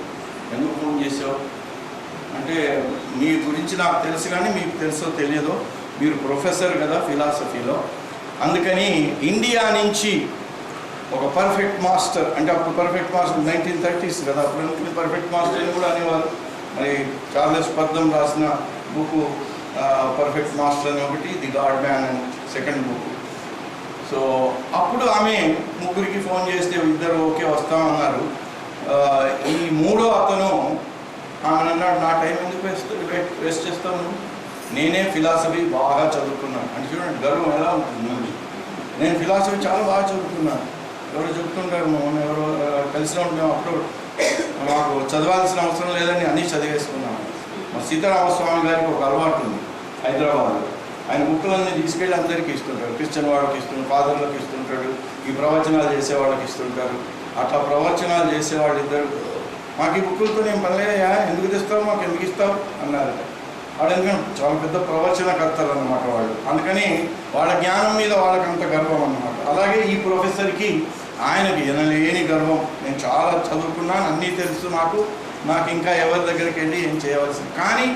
ఎందుకు ఫోన్ చేసావు అంటే, మీ గురించి నాకు తెలుసు కానీ మీకు తెలుసో తెలియదో, మీరు ప్రొఫెసర్ కదా ఫిలాసఫీలో, అందుకని ఇండియా నుంచి ఒక పర్ఫెక్ట్ మాస్టర్, అంటే అప్పుడు పర్ఫెక్ట్ మాస్టర్ 1930s కదా, అప్పుడు పర్ఫెక్ట్ మాస్టర్ అని కూడా అనేవారు. మరి చార్లెస్ పర్దం రాసిన బుక్ పర్ఫెక్ట్ మాస్టర్ అని ఒకటి, ది గాడ్ మ్యాన్ అని సెకండ్ బుక్. సో అప్పుడు ఆమె ముగ్గురికి ఫోన్ చేస్తే ఇద్దరు ఓకే వస్తామన్నారు. ఈ మూడో అతను ఆమె అన్నాడు, నా టైం ఎందుకు వేస్ట్ చేస్తాను, నేనే ఫిలాసఫీ బాగా చదువుకున్నాను అంటే. చూడండి గర్వం ఎలా ఉంటుంది. నేను ఫిలాసఫీ చాలా బాగా చదువుకున్నాను. ఎవరు చెప్తుంటారు, మొన్న ఎవరు కలిసి ఉంటాం, అప్పుడు మాకు చదవాల్సిన అవసరం లేదని అన్నీ చదివేసుకున్నాను. మా సీతారామస్వామి గారికి ఒక అలవాటు ఉంది హైదరాబాద్లో. ఆయన బుక్కులన్నీ తీసుకెళ్ళి అందరికీ ఇస్తుంటాడు. క్రిస్టియన్ వాళ్ళకి ఇస్తుంటాడు, ఫాదర్లకు ఇస్తుంటాడు, ఈ ప్రవచనాలు చేసే వాళ్ళకి ఇస్తుంటారు. అట్లా ప్రవచనాలు చేసేవాళ్ళు ఇద్దరు, మాకు ఈ బుక్కులతో నేను పనిలేదయా, ఎందుకు తెస్తావు, మాకు ఎందుకు ఇస్తావు అన్నారు. వాళ్ళు ఎందుకంటే చాలా పెద్ద ప్రవచనకర్తలు అన్నమాట వాళ్ళు, అందుకని వాళ్ళ జ్ఞానం మీద వాళ్ళకి అంత గర్వం అన్నమాట. అలాగే ఈ ప్రొఫెసర్కి ఆయనకి ఎనలేని గర్వం, నేను చాలా చదువుకున్నాను, అన్నీ తెలుసు నాకు ఇంకా ఎవరి దగ్గరికి వెళ్ళి ఏం చేయవలసింది. కానీ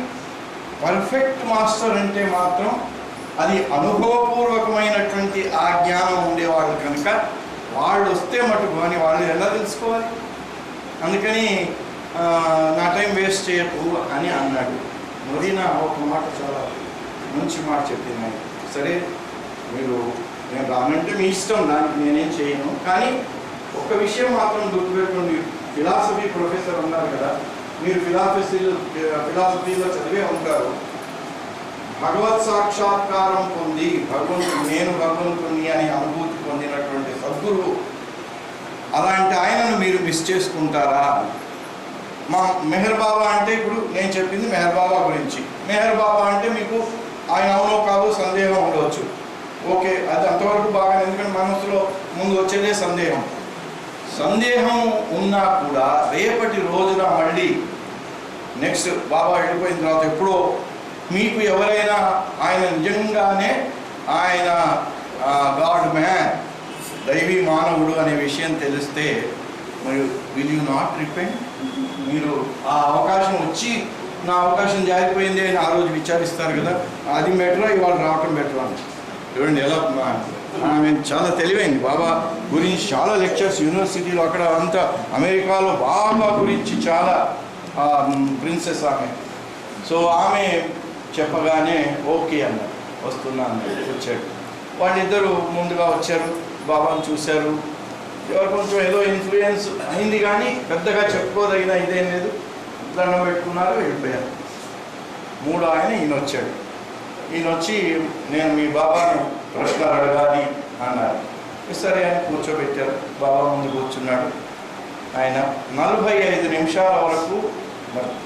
పర్ఫెక్ట్ మాస్టర్ అంటే మాత్రం అది అనుభవపూర్వకమైనటువంటి ఆ జ్ఞానం ఉండేవాళ్ళు కనుక వాళ్ళు వస్తే మటుకు అని వాళ్ళు ఎలా తెలుసుకోవాలి. అందుకని నా టైం వేస్ట్ చేయకు అని అన్నాడు. మొదీనా ఒక మాట చాలా మంచి మాట చెప్పింది ఆయన. సరే మీరు నేను రానంటే మీ ఇష్టం, దానికి నేనేం చేయను, కానీ ఒక విషయం మాత్రం గుర్తుపెట్టుకోండి. ఫిలాసఫీ ప్రొఫెసర్ ఉన్నారు కదా, మీరు ఫిలాసఫీలో చదివే ఉంటారు. భగవత్ సాక్షాత్కారం పొంది నేను భగవంతుని అని అనుభూతి పొందినటువంటి సద్గురువు, అలాంటి ఆయనను మీరు మిస్ చేసుకుంటారా? మా మెహర్ బాబా అంటే, ఇప్పుడు నేను చెప్పింది మెహర్ బాబా గురించి. మెహర్ బాబా అంటే మీకు ఆయన అవునో కాదో సందేహం ఉండవచ్చు. ఓకే, అది అంతవరకు బాగా, ఎందుకంటే మనసులో ముందు వచ్చేదే సందేహం ఉన్నా కూడా రేపటి రోజున మళ్ళీ నెక్స్ట్ బాబా వెళ్ళిపోయిన తర్వాత ఎప్పుడో మీకు ఎవరైనా ఆయన నిజంగానే ఆయన గాడ్ మ్యాన్, దైవీ మానవుడు అనే విషయం తెలిస్తే మరి విల్ యూ నాట్ రిపెంట్? మీరు ఆ అవకాశం వచ్చి నా అవకాశం జారిపోయింది అని ఆ రోజు విచారిస్తారు కదా, అది బెటరా ఇవాళ రావటం బెటరా అని. చూడండి ఎలా ఆమె చాలా తెలివైంది. బాబా గురించి చాలా లెక్చర్స్ యూనివర్సిటీలో అక్కడ అంతా అమెరికాలో బాబా గురించి చాలా ప్రిన్సెస్ ఆమె. సో ఆమె చెప్పగానే ఓకే అన్నారు, వస్తున్నా అన్నారు. వచ్చాడు. వాళ్ళిద్దరూ ముందుగా వచ్చారు, బాబాను చూశారు. ఎవరు కొంచెం ఏదో ఇన్ఫ్లుయెన్స్ అయింది కానీ పెద్దగా చెప్పుకోదగిన ఇదేం లేదు. దండం పెట్టుకున్నారు, వెళ్ళిపోయారు. మూడో ఆయన ఈయన వచ్చాడు. ఈయన వచ్చి నేను మీ బాబాను ప్రశ్నలు అడగాలి అన్నారు. సరే ఆయన కూర్చోబెట్టారు. బాబా ముందు కూర్చున్నాడు. ఆయన 45 నిమిషాల వరకు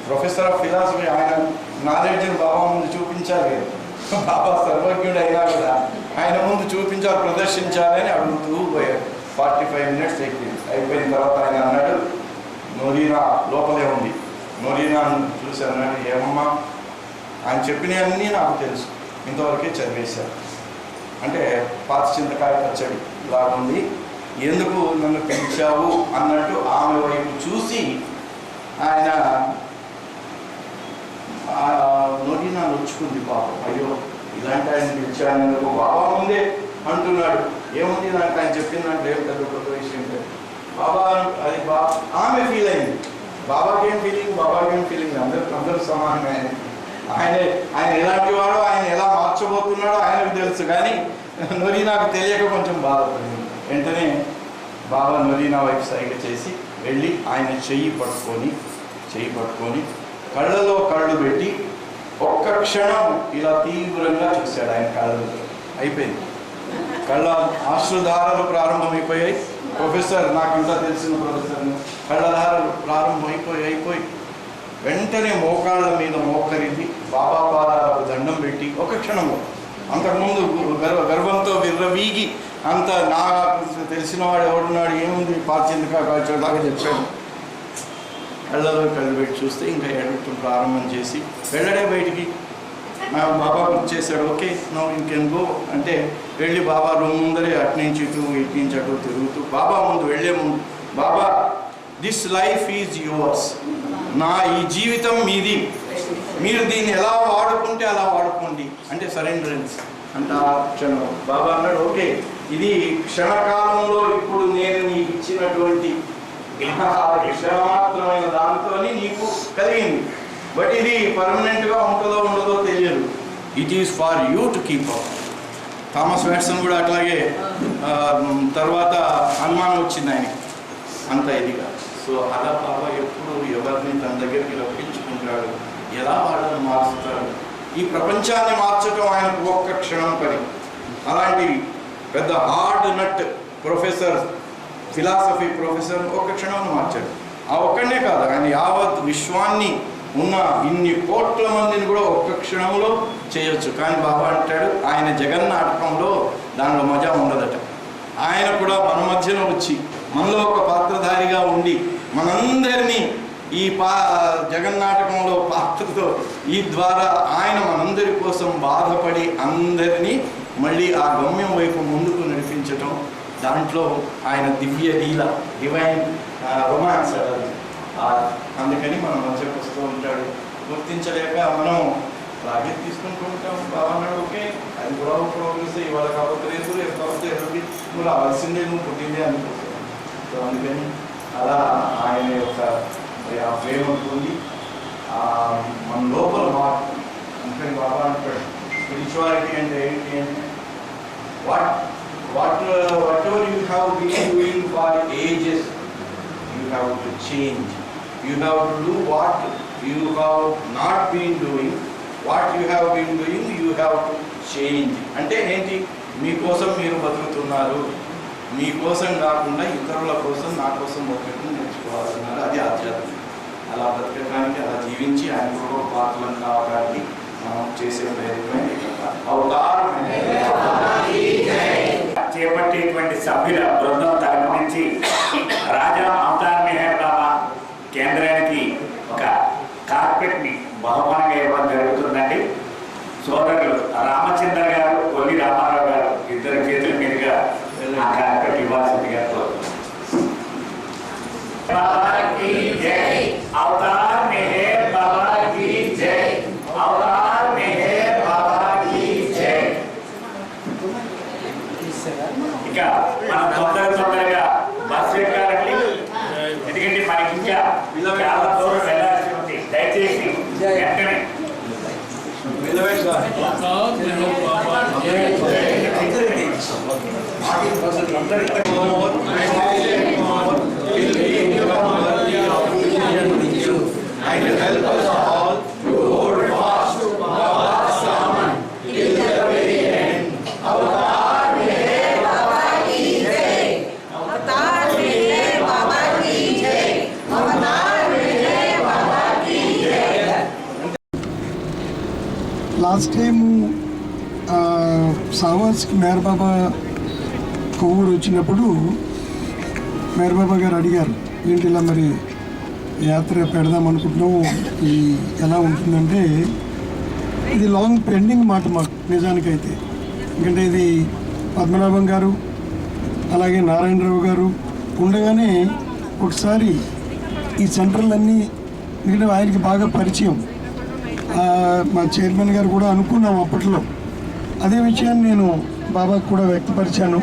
ప్రొఫెసర్ ఆఫ్ ఫిలాసఫీ ఆయన నాలెడ్జ్ని బాబా ముందు చూపించాలి. బాబా సర్వజ్ఞుడు అయినా కూడా ఆయన ముందు చూపించాలి, ప్రదర్శించాలని అడుగుతూ పోయారు. 45 మినిట్స్ అయిపోయిన తర్వాత ఆయన అన్నాడు, నోరీనా లోపలే ఉంది. నోరీనా చూసి అన్నాడు, ఏమమ్మా, ఆయన చెప్పినవన్నీ నాకు తెలుసు, ఇంతవరకే చదివేశాను. అంటే పాత చింతకాయ పచ్చడి లాగుంది, ఎందుకు నన్ను పిలిచావు అన్నట్టు ఆమె వైపు చూసి ఆయన నోరీనా నొచ్చుకుంది పాపం. అయ్యో ఇలాంటి ఆయన పిలిచాను ఎందుకు, బాబా ముందే అంటున్నాడు, ఏముంది నాకు ఆయన చెప్పిన దాంట్లో ఏం పెద్ద కొత్త విషయం లేదు. బాబా అది ఆమె ఫీల్ అయింది. బాబాకేం ఫీలింగ్ అందరూ సమానమే. ఆయన ఎలాంటి వాడో, ఆయన ఎలా మార్చబోతున్నాడో ఆయనకు తెలుసు. కానీ నొరీనాకు తెలియక కొంచెం బాధపడింది. వెంటనే బాబా నొరీనా వైపు సైగ చేసి వెళ్ళి ఆయన చెయ్యి పట్టుకొని కళ్ళలో కళ్ళు పెట్టి ఒక్క క్షణం ఇలా తీవ్రంగా చూశాడు. ఆయన కళ్ళలో అయిపోయింది, కళ్ళ ఆశ్రుధారలు ప్రారంభమైపోయాయి. ప్రొఫెసర్, నాకు ఇంకా తెలిసిన ప్రొఫెసర్ని, కళ్ళధారలు ప్రారంభమైపోయి వెంటనే మోకాళ్ళ మీద మోకరించి బాబా పాదాలకు దండం పెట్టి పెట్టి ఒక క్షణంలో అంతకుముందు గర్వంతో విర్రవీగి అంత నాకు తెలిసిన వాడు ఎవడున్నాడు ఏముంది పాచిందికా కాల్చేలాగా చెప్పాడు. కళ్ళలో కళ్ళు పెట్టి చూస్తే ఇంకా ఏడవటం ప్రారంభం చేసి వెళ్ళడే బయటికి. బాబా గుర్తు చేశాడు, okay no you can go అంటే వెళ్ళి బాబా రూమ్ ముందరే అటు నుంచి ఇటు ఇటు నుంచి అటు తిరుగుతూ బాబా ముందు వెళ్ళే ముందు, బాబా దిస్ లైఫ్ ఈజ్ యువర్స్, నా ఈ జీవితం మీది, మీరు దీన్ని ఎలా వాడుకుంటే అలా వాడుకోండి అంటే సరెండరెన్స్ అంటే ఆ క్షణం. బాబా అన్నాడు, ఓకే ఇది క్షణకాలంలో ఇప్పుడు నేను నీకు ఇచ్చినటువంటి క్షణమాత్రమైన దాంతో నీకు కలిగింది, బట్ ఇది పర్మనెంట్గా ఉంటుందో ఉండదో తెలియదు. It is for you to keep up. Thomas Watson కూడా అట్లాగే తర్వాత అనుమానం వచ్చింది ఆయనకి అంత ఇదిగా. సో అలా బాబా ఎప్పుడు ఎవరిని తన దగ్గరికి రప్పించుకుంటాడు, ఎలా వాళ్ళని మార్చుతాడు. ఈ ప్రపంచాన్ని మార్చడం ఆయనకు ఒక్క క్షణం పని. అలాంటి పెద్ద hard nut professor, philosophy professor ఒక్క క్షణంలో మార్చాడు. ఆ ఒక్కడనే కాదు, ఆయన యావత్ విశ్వాన్ని ఉన్న ఇన్ని కోట్ల మందిని కూడా ఒక్క క్షణంలో చేయొచ్చు. కానీ బాబా అంటాడు ఆయన జగన్నాటకంలో దానిలో మజా ఉండదట. ఆయన కూడా మన మధ్యలో వచ్చి మనలో ఒక పాత్రధారిగా ఉండి మనందరినీ ఈ జగన్నాటకంలో పాత్రతో ఈ ద్వారా ఆయన మనందరి కోసం బాధపడి అందరినీ మళ్ళీ ఆ గమ్యం వైపు ముందుకు నడిపించటం, దాంట్లో ఆయన దివ్య లీల, డివైన్ రొమాన్స్. అందుకని మన మధ్యకు వస్తూ ఉంటాడు. గుర్తించలేక మనం అలాగే తీసుకుంటూ ఉంటాం. బాబా అన్నాడు, ఓకే అది కూడా ప్రోగ్రెస్, ఇవాళ కాకపోతే రేపు, రేపు కాకపోతే ఎప్పటికి నువ్వు రావాల్సిందే, నువ్వు పుట్టిందే అనుకుంటున్నావు. సో అందుకని అలా ఆయన యొక్క ఆ ప్రేమ ఉంటుంది మన లోపల మార్పు. అందుకని బాబా అంటాడు స్పిరిచువాలిటీ అంటే ఏంటి అంటే whatever you have been doing for ages you have to change. You have to do what you have not been doing. What you have been doing, you have to change. అంటే ఏంటి? మీకోసం మీరు బతుకుతున్నారు, మీకోసం కాకుండా ఇతరుల కోసం, నా కోసం ఒకటి నేర్చుకోవాలన్నారు. అది ఆధ్యాత్మికం. అలా బ్రతకడానికి, అలా జీవించి ఆయన కూడా పాత్రలను కావడానికి మనం చేసే ప్రయత్నం చేపట్టేటువంటి సభ్యుల బృందం తరపు నుంచి రాజా అవతార్ మెహర్ బాబా కేంద్రానికి ఒక కార్పెట్ని బహుమానంగా ఇవ్వడం జరుగుతుందండి. సోదరులు రామచంద్ర గారు, కొల్లి రామారావు గారు ఇద్దరు చేతుల మీదుగా ఆ కార్పెట్ ఇవ్వాల్సిందిగా అవతార్ మెహర్ బాబా కి జై, అవతార్ మెహర్ బాబా కి జై. ఇక మనం తొందరగా బస్సు ఎక్కాలండి, ఎందుకంటే మనకి ఇంకా చాలా దూరం వెళ్ళాల్సి ఉంది. దయచేసి వెంటనే లాస్ట్ టైం సావాస్కి మేర్ బాబా కొవ్వూరు వచ్చినప్పుడు మేర్ బాబా గారు అడిగారు, ఏంటి ఇలా మరి యాత్ర పెడదాం అనుకుంటున్నాం, ఈ ఎలా ఉంటుందంటే ఇది లాంగ్ పెండింగ్ మాట మాకు నిజానికైతే. ఎందుకంటే ఇది పద్మనాభం గారు అలాగే నారాయణరావు గారు ఉండగానే ఒకసారి ఈ సెంటర్లన్నీ, ఎందుకంటే ఆయనకి బాగా పరిచయం, మా చైర్మన్ గారు కూడా అనుకున్నాం అప్పట్లో. అదే విషయాన్ని నేను బాబాకు కూడా వ్యక్తపరిచాను.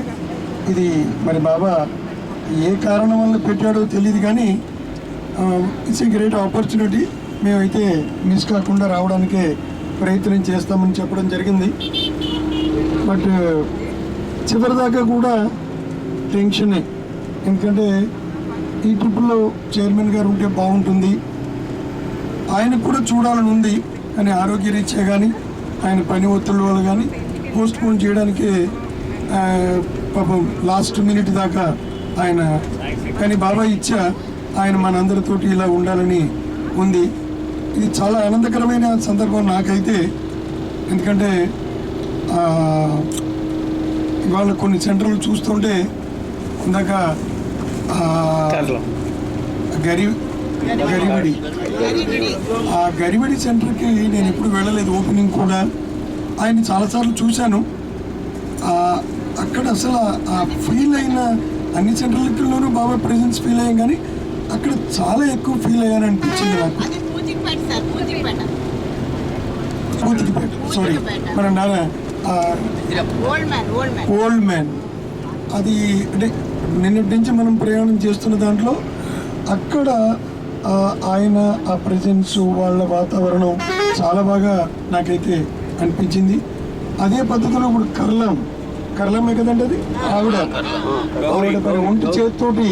ఇది మరి బాబా ఏ కారణం వల్ల పెట్టాడో తెలియదు, కానీ ఇట్స్ ఏ గ్రేట్ ఆపర్చునిటీ, మేమైతే మిస్ కాకుండా రావడానికే ప్రయత్నం చేస్తామని చెప్పడం జరిగింది. బట్ చివరిదాకా కూడా టెన్షనే, ఎందుకంటే ఈ ట్రిప్లో చైర్మన్ గారు ఉంటే బాగుంటుంది, ఆయనకు కూడా చూడాలని ఉంది, కానీ ఆరోగ్యరీత్యా కానీ ఆయన పని ఒత్తిడి వల్ల కానీ పోస్ట్ పోన్ చేయడానికి పాపం లాస్ట్ మినిట్ దాకా ఆయన, కానీ బాబా ఇచ్చా ఆయన మనందరితోటి ఇలా ఉండాలని ఉంది. ఇది చాలా ఆనందకరమైన సందర్భం నాకైతే. ఎందుకంటే ఇవాళ కొన్ని సెంటర్లు చూస్తుంటే ఇందాక గరివిడి ఆ గరివిడి సెంటర్కి నేను ఎప్పుడు వెళ్ళలేదు, ఓపెనింగ్ కూడా. ఆయన చాలాసార్లు చూశాను. అక్కడ అసలు ఆ ఫీల్ అయిన అన్ని సెంటర్లలోనూ బాబా ప్రెజెన్స్ ఫీల్ అయ్యాం, కానీ అక్కడ చాలా ఎక్కువ ఫీల్ అయ్యాను అనిపించింది నాకు. పూతికిపేట, సారీ, మన ఓల్డ్ మ్యాన్. అది అంటే నిన్నటి నుంచి మనం ప్రయాణం చేస్తున్న దాంట్లో అక్కడ ఆయన ఆ ప్రెజెన్స్, వాళ్ళ వాతావరణం చాలా బాగా నాకైతే అనిపించింది. అదే పద్ధతిలో ఇప్పుడు కర్లమే కదండి అది, ఆవిడ ఒంటి చేతితోటి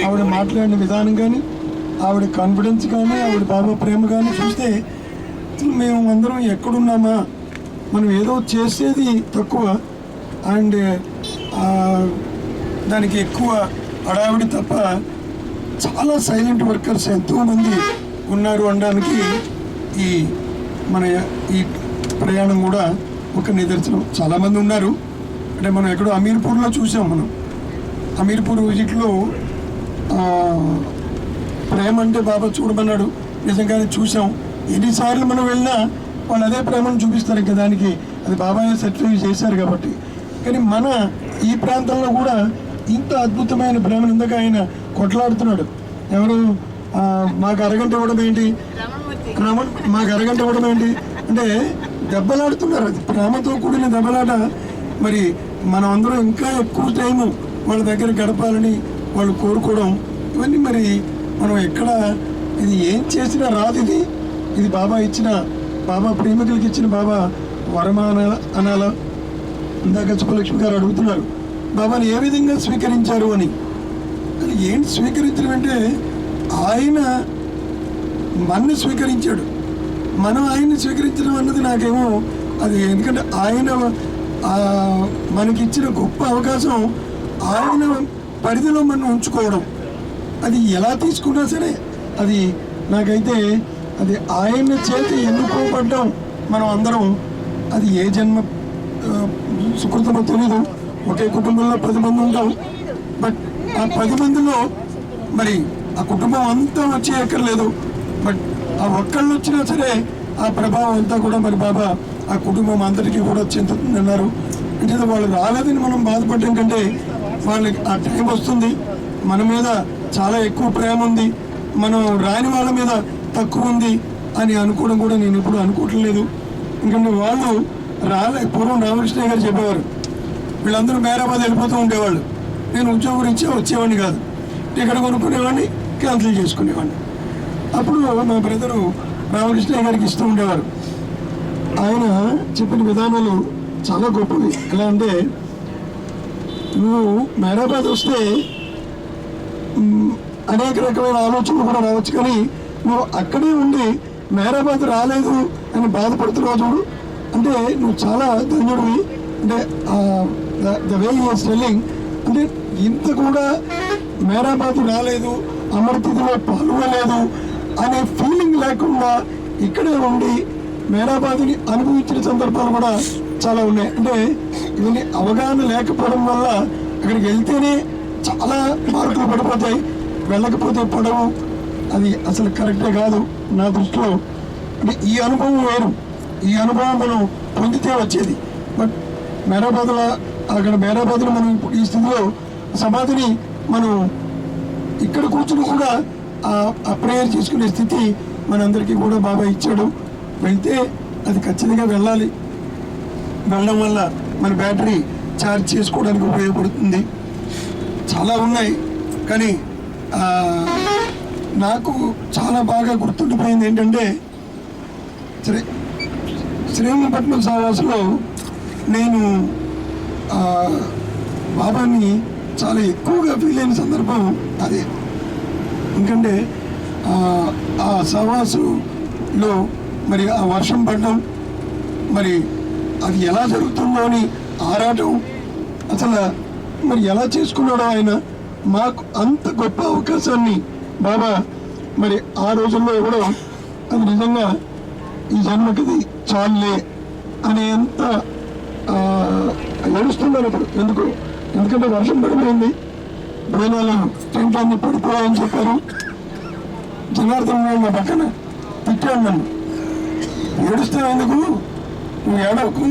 ఆవిడ మాట్లాడిన విధానం కానీ, ఆవిడ కాన్ఫిడెన్స్ కానీ, ఆవిడ బాబా ప్రేమ కానీ చూస్తే మేము అందరం ఎక్కడున్నామా, మనం ఏదో చేసేది తక్కువ అండ్ దానికి ఎక్కువ హడావిడి తప్ప చాలా సైలెంట్ వర్కర్స్ ఎంతోమంది ఉన్నారు అనడానికి ఈ ప్రయాణం కూడా ఒక నిదర్శనం. చాలామంది ఉన్నారు. అంటే మనం ఎక్కడో అమీర్పూర్లో చూసాం. మనం అమీర్పూర్ విజిట్లో ప్రేమ అంటే బాబా చూడమన్నాడు, నిజంగానే చూసాం. ఎన్నిసార్లు మనం వెళ్ళినా వాళ్ళు అదే ప్రేమను చూపిస్తారు, ఇంకా దానికి అది బాబాయ్ సర్టిఫై చేశారు కాబట్టి. కానీ మన ఈ ప్రాంతంలో కూడా ఇంత అద్భుతమైన ప్రేమను ఇందాక ఆయన కొట్లాడుతున్నాడు. ఎవరు మాకు అరగంట ఇవ్వడం ఏంటి, మాకు అరగంట ఇవ్వడం ఏంటి అంటే దెబ్బలాడుతున్నారు. అది ప్రేమతో కూడిన దెబ్బలాట. మరి మనం అందరం ఇంకా ఎక్కువ టైము వాళ్ళ దగ్గర గడపాలని వాళ్ళు కోరుకోవడం, ఇవన్నీ మరి మనం ఎక్కడ ఇది ఏం చేసినా రాదు. ఇది బాబా ఇచ్చిన, బాబా ప్రేమికులకి ఇచ్చిన బాబా వరమా అనాలా. ఇందాక సుబ్బలక్ష్మి గారు అడుగుతున్నారు బాబాని ఏ విధంగా స్వీకరించారు అని. అది ఏంటి స్వీకరించడం అంటే ఆయన మనని స్వీకరించాడు, మనం ఆయన్ని స్వీకరించడం అన్నది నాకేమో అది, ఎందుకంటే ఆయన మనకిచ్చిన గొప్ప అవకాశం ఆయన పరిధిలో మనం ఉంచుకోవడం. అది ఎలా తీసుకున్నా సరే అది నాకైతే అది ఆయన చేతి ఎన్నుకోబడ్డం మనం అందరం. అది ఏ జన్మ సుకృతమో తెలీదు. ఒకే కుటుంబంలో 10 మంది ఉంటాం, బట్ ఆ 10 మందిలో మరి ఆ కుటుంబం అంతా వచ్చే ఎక్కర్లేదు, బట్ ఆ ఒక్కళ్ళు వచ్చినా సరే ఆ ప్రభావం అంతా కూడా మరి బాబా ఆ కుటుంబం అందరికీ కూడా చెందుతుంది అన్నారు. అంటే వాళ్ళు రాలేదని మనం బాధపడడం కంటే వాళ్ళకి ఆ టైం వస్తుంది, మన మీద చాలా ఎక్కువ ప్రేమ ఉంది, మనం రాని వాళ్ళ మీద తక్కువ ఉంది అని అనుకోవడం కూడా నేను ఎప్పుడు అనుకోవట్లేదు. ఎందుకంటే వాళ్ళు పూర్వం రామకృష్ణ గారు చెప్పేవారు, వీళ్ళందరూ మేరాబాద్ వెళ్ళిపోతూ ఉండేవాళ్ళు, నేను ఉద్యోగం రీత్యా వచ్చేవాడిని కాదు, టికెట్ కొనుక్కునేవాడిని, క్యాన్సిల్ చేసుకునేవాడిని. అప్పుడు మా బ్రదరు రామకృష్ణ గారికి ఇస్తూ ఉండేవారు. ఆయన చెప్పిన విధానాలు చాలా గొప్పవి. ఎలా అంటే నువ్వు మేరాబాద్ వస్తే అనేక రకమైన ఆలోచనలు కూడా రావచ్చు, కానీ నువ్వు అక్కడే ఉండి మేరాబాద్ రాలేదు అని బాధపడుతున్నావు చూడు, అంటే నువ్వు చాలా ధన్యుడివి. అంటే ద వే యూఆర్ టెల్లింగ్, అంటే ఇంత కూడా మేరాబాద్ రాలేదు, అమరతిథిలో పాల్గొనలేదు అనే ఫీలింగ్ లేకుండా ఇక్కడే ఉండి మేరాబాద్ని అనుభవించిన సందర్భాలు కూడా చాలా ఉన్నాయి. అంటే ఇవన్నీ అవగాహన లేకపోవడం వల్ల అక్కడికి వెళ్తేనే చాలా మార్కులు పడిపోతాయి, వెళ్ళకపోతే పడవు. అది అసలు కరెక్టే కాదు నా దృష్టిలో. అంటే ఈ అనుభవం వేరు, ఈ అనుభవం మనం పొందితే వచ్చేది. బట్ మేరాబాద్లో మనం ఈ స్థితిలో సమాధిని మనం ఇక్కడ కూర్చుని కూడా ఆ ప్రేయర్ చేసుకునే స్థితి మనందరికీ కూడా బాబా ఇచ్చాడు. వెళ్తే అది ఖచ్చితంగా వెళ్ళాలి. వెళ్ళడం వల్ల మన బ్యాటరీ ఛార్జ్ చేసుకోవడానికి ఉపయోగపడుతుంది. చాలా ఉన్నాయి, కానీ నాకు చాలా బాగా గుర్తుండిపోయింది ఏంటంటే శ్రీరంగపట్నం సహవాసంలో నేను బాబాని చాలా ఎక్కువగా ఫీల్ అయిన సందర్భం అదే. ఎందుకంటే ఆ సహవాసులో మరి ఆ వర్షం పడడం, మరి అది ఎలా జరుగుతుందో అని ఆరాటం, అసలు మరి ఎలా చేసుకున్నాడో ఆయన. మాకు అంత గొప్ప అవకాశాన్ని బాబా మరి ఆ రోజుల్లో ఇవ్వడం, అది నిజంగా ఈ జన్మకిది చాలులే అనేంత ఏడుస్తున్నాను ఇప్పుడు. ఎందుకంటే వర్షం పడిపోయింది, బోనాల టెంట్ అన్ని పడిపోయాయని చెప్పారు. జనార్దన్ నా పక్కన తిట్టాడు నన్ను, ఏడుస్తే ఎందుకు, నువ్వు ఏడవకు,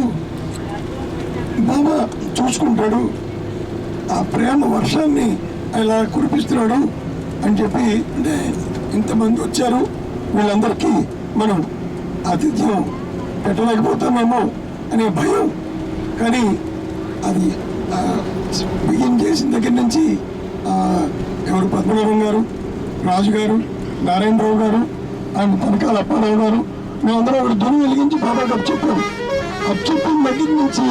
బాబా చూసుకుంటాడు, ఆ ప్రేమ వర్షాన్ని ఇలా కురిపిస్తున్నాడు అని చెప్పి. అంటే ఇంతమంది వచ్చారు, వీళ్ళందరికీ మనం ఆతిథ్యం పెట్టలేకపోతామేమో అనే భయం. కానీ అది బిగిన్ చేసిన దగ్గర నుంచి ఎవరు పద్మనాభం గారు, రాజు గారు, నారాయణరావు గారు, ఆయన తనకాల అప్పారావు గారు, మేమందరం ఒక ధ్వని వెలిగించి బాబా గారు చెప్పాం. అది చెప్పిన దగ్గర నుంచి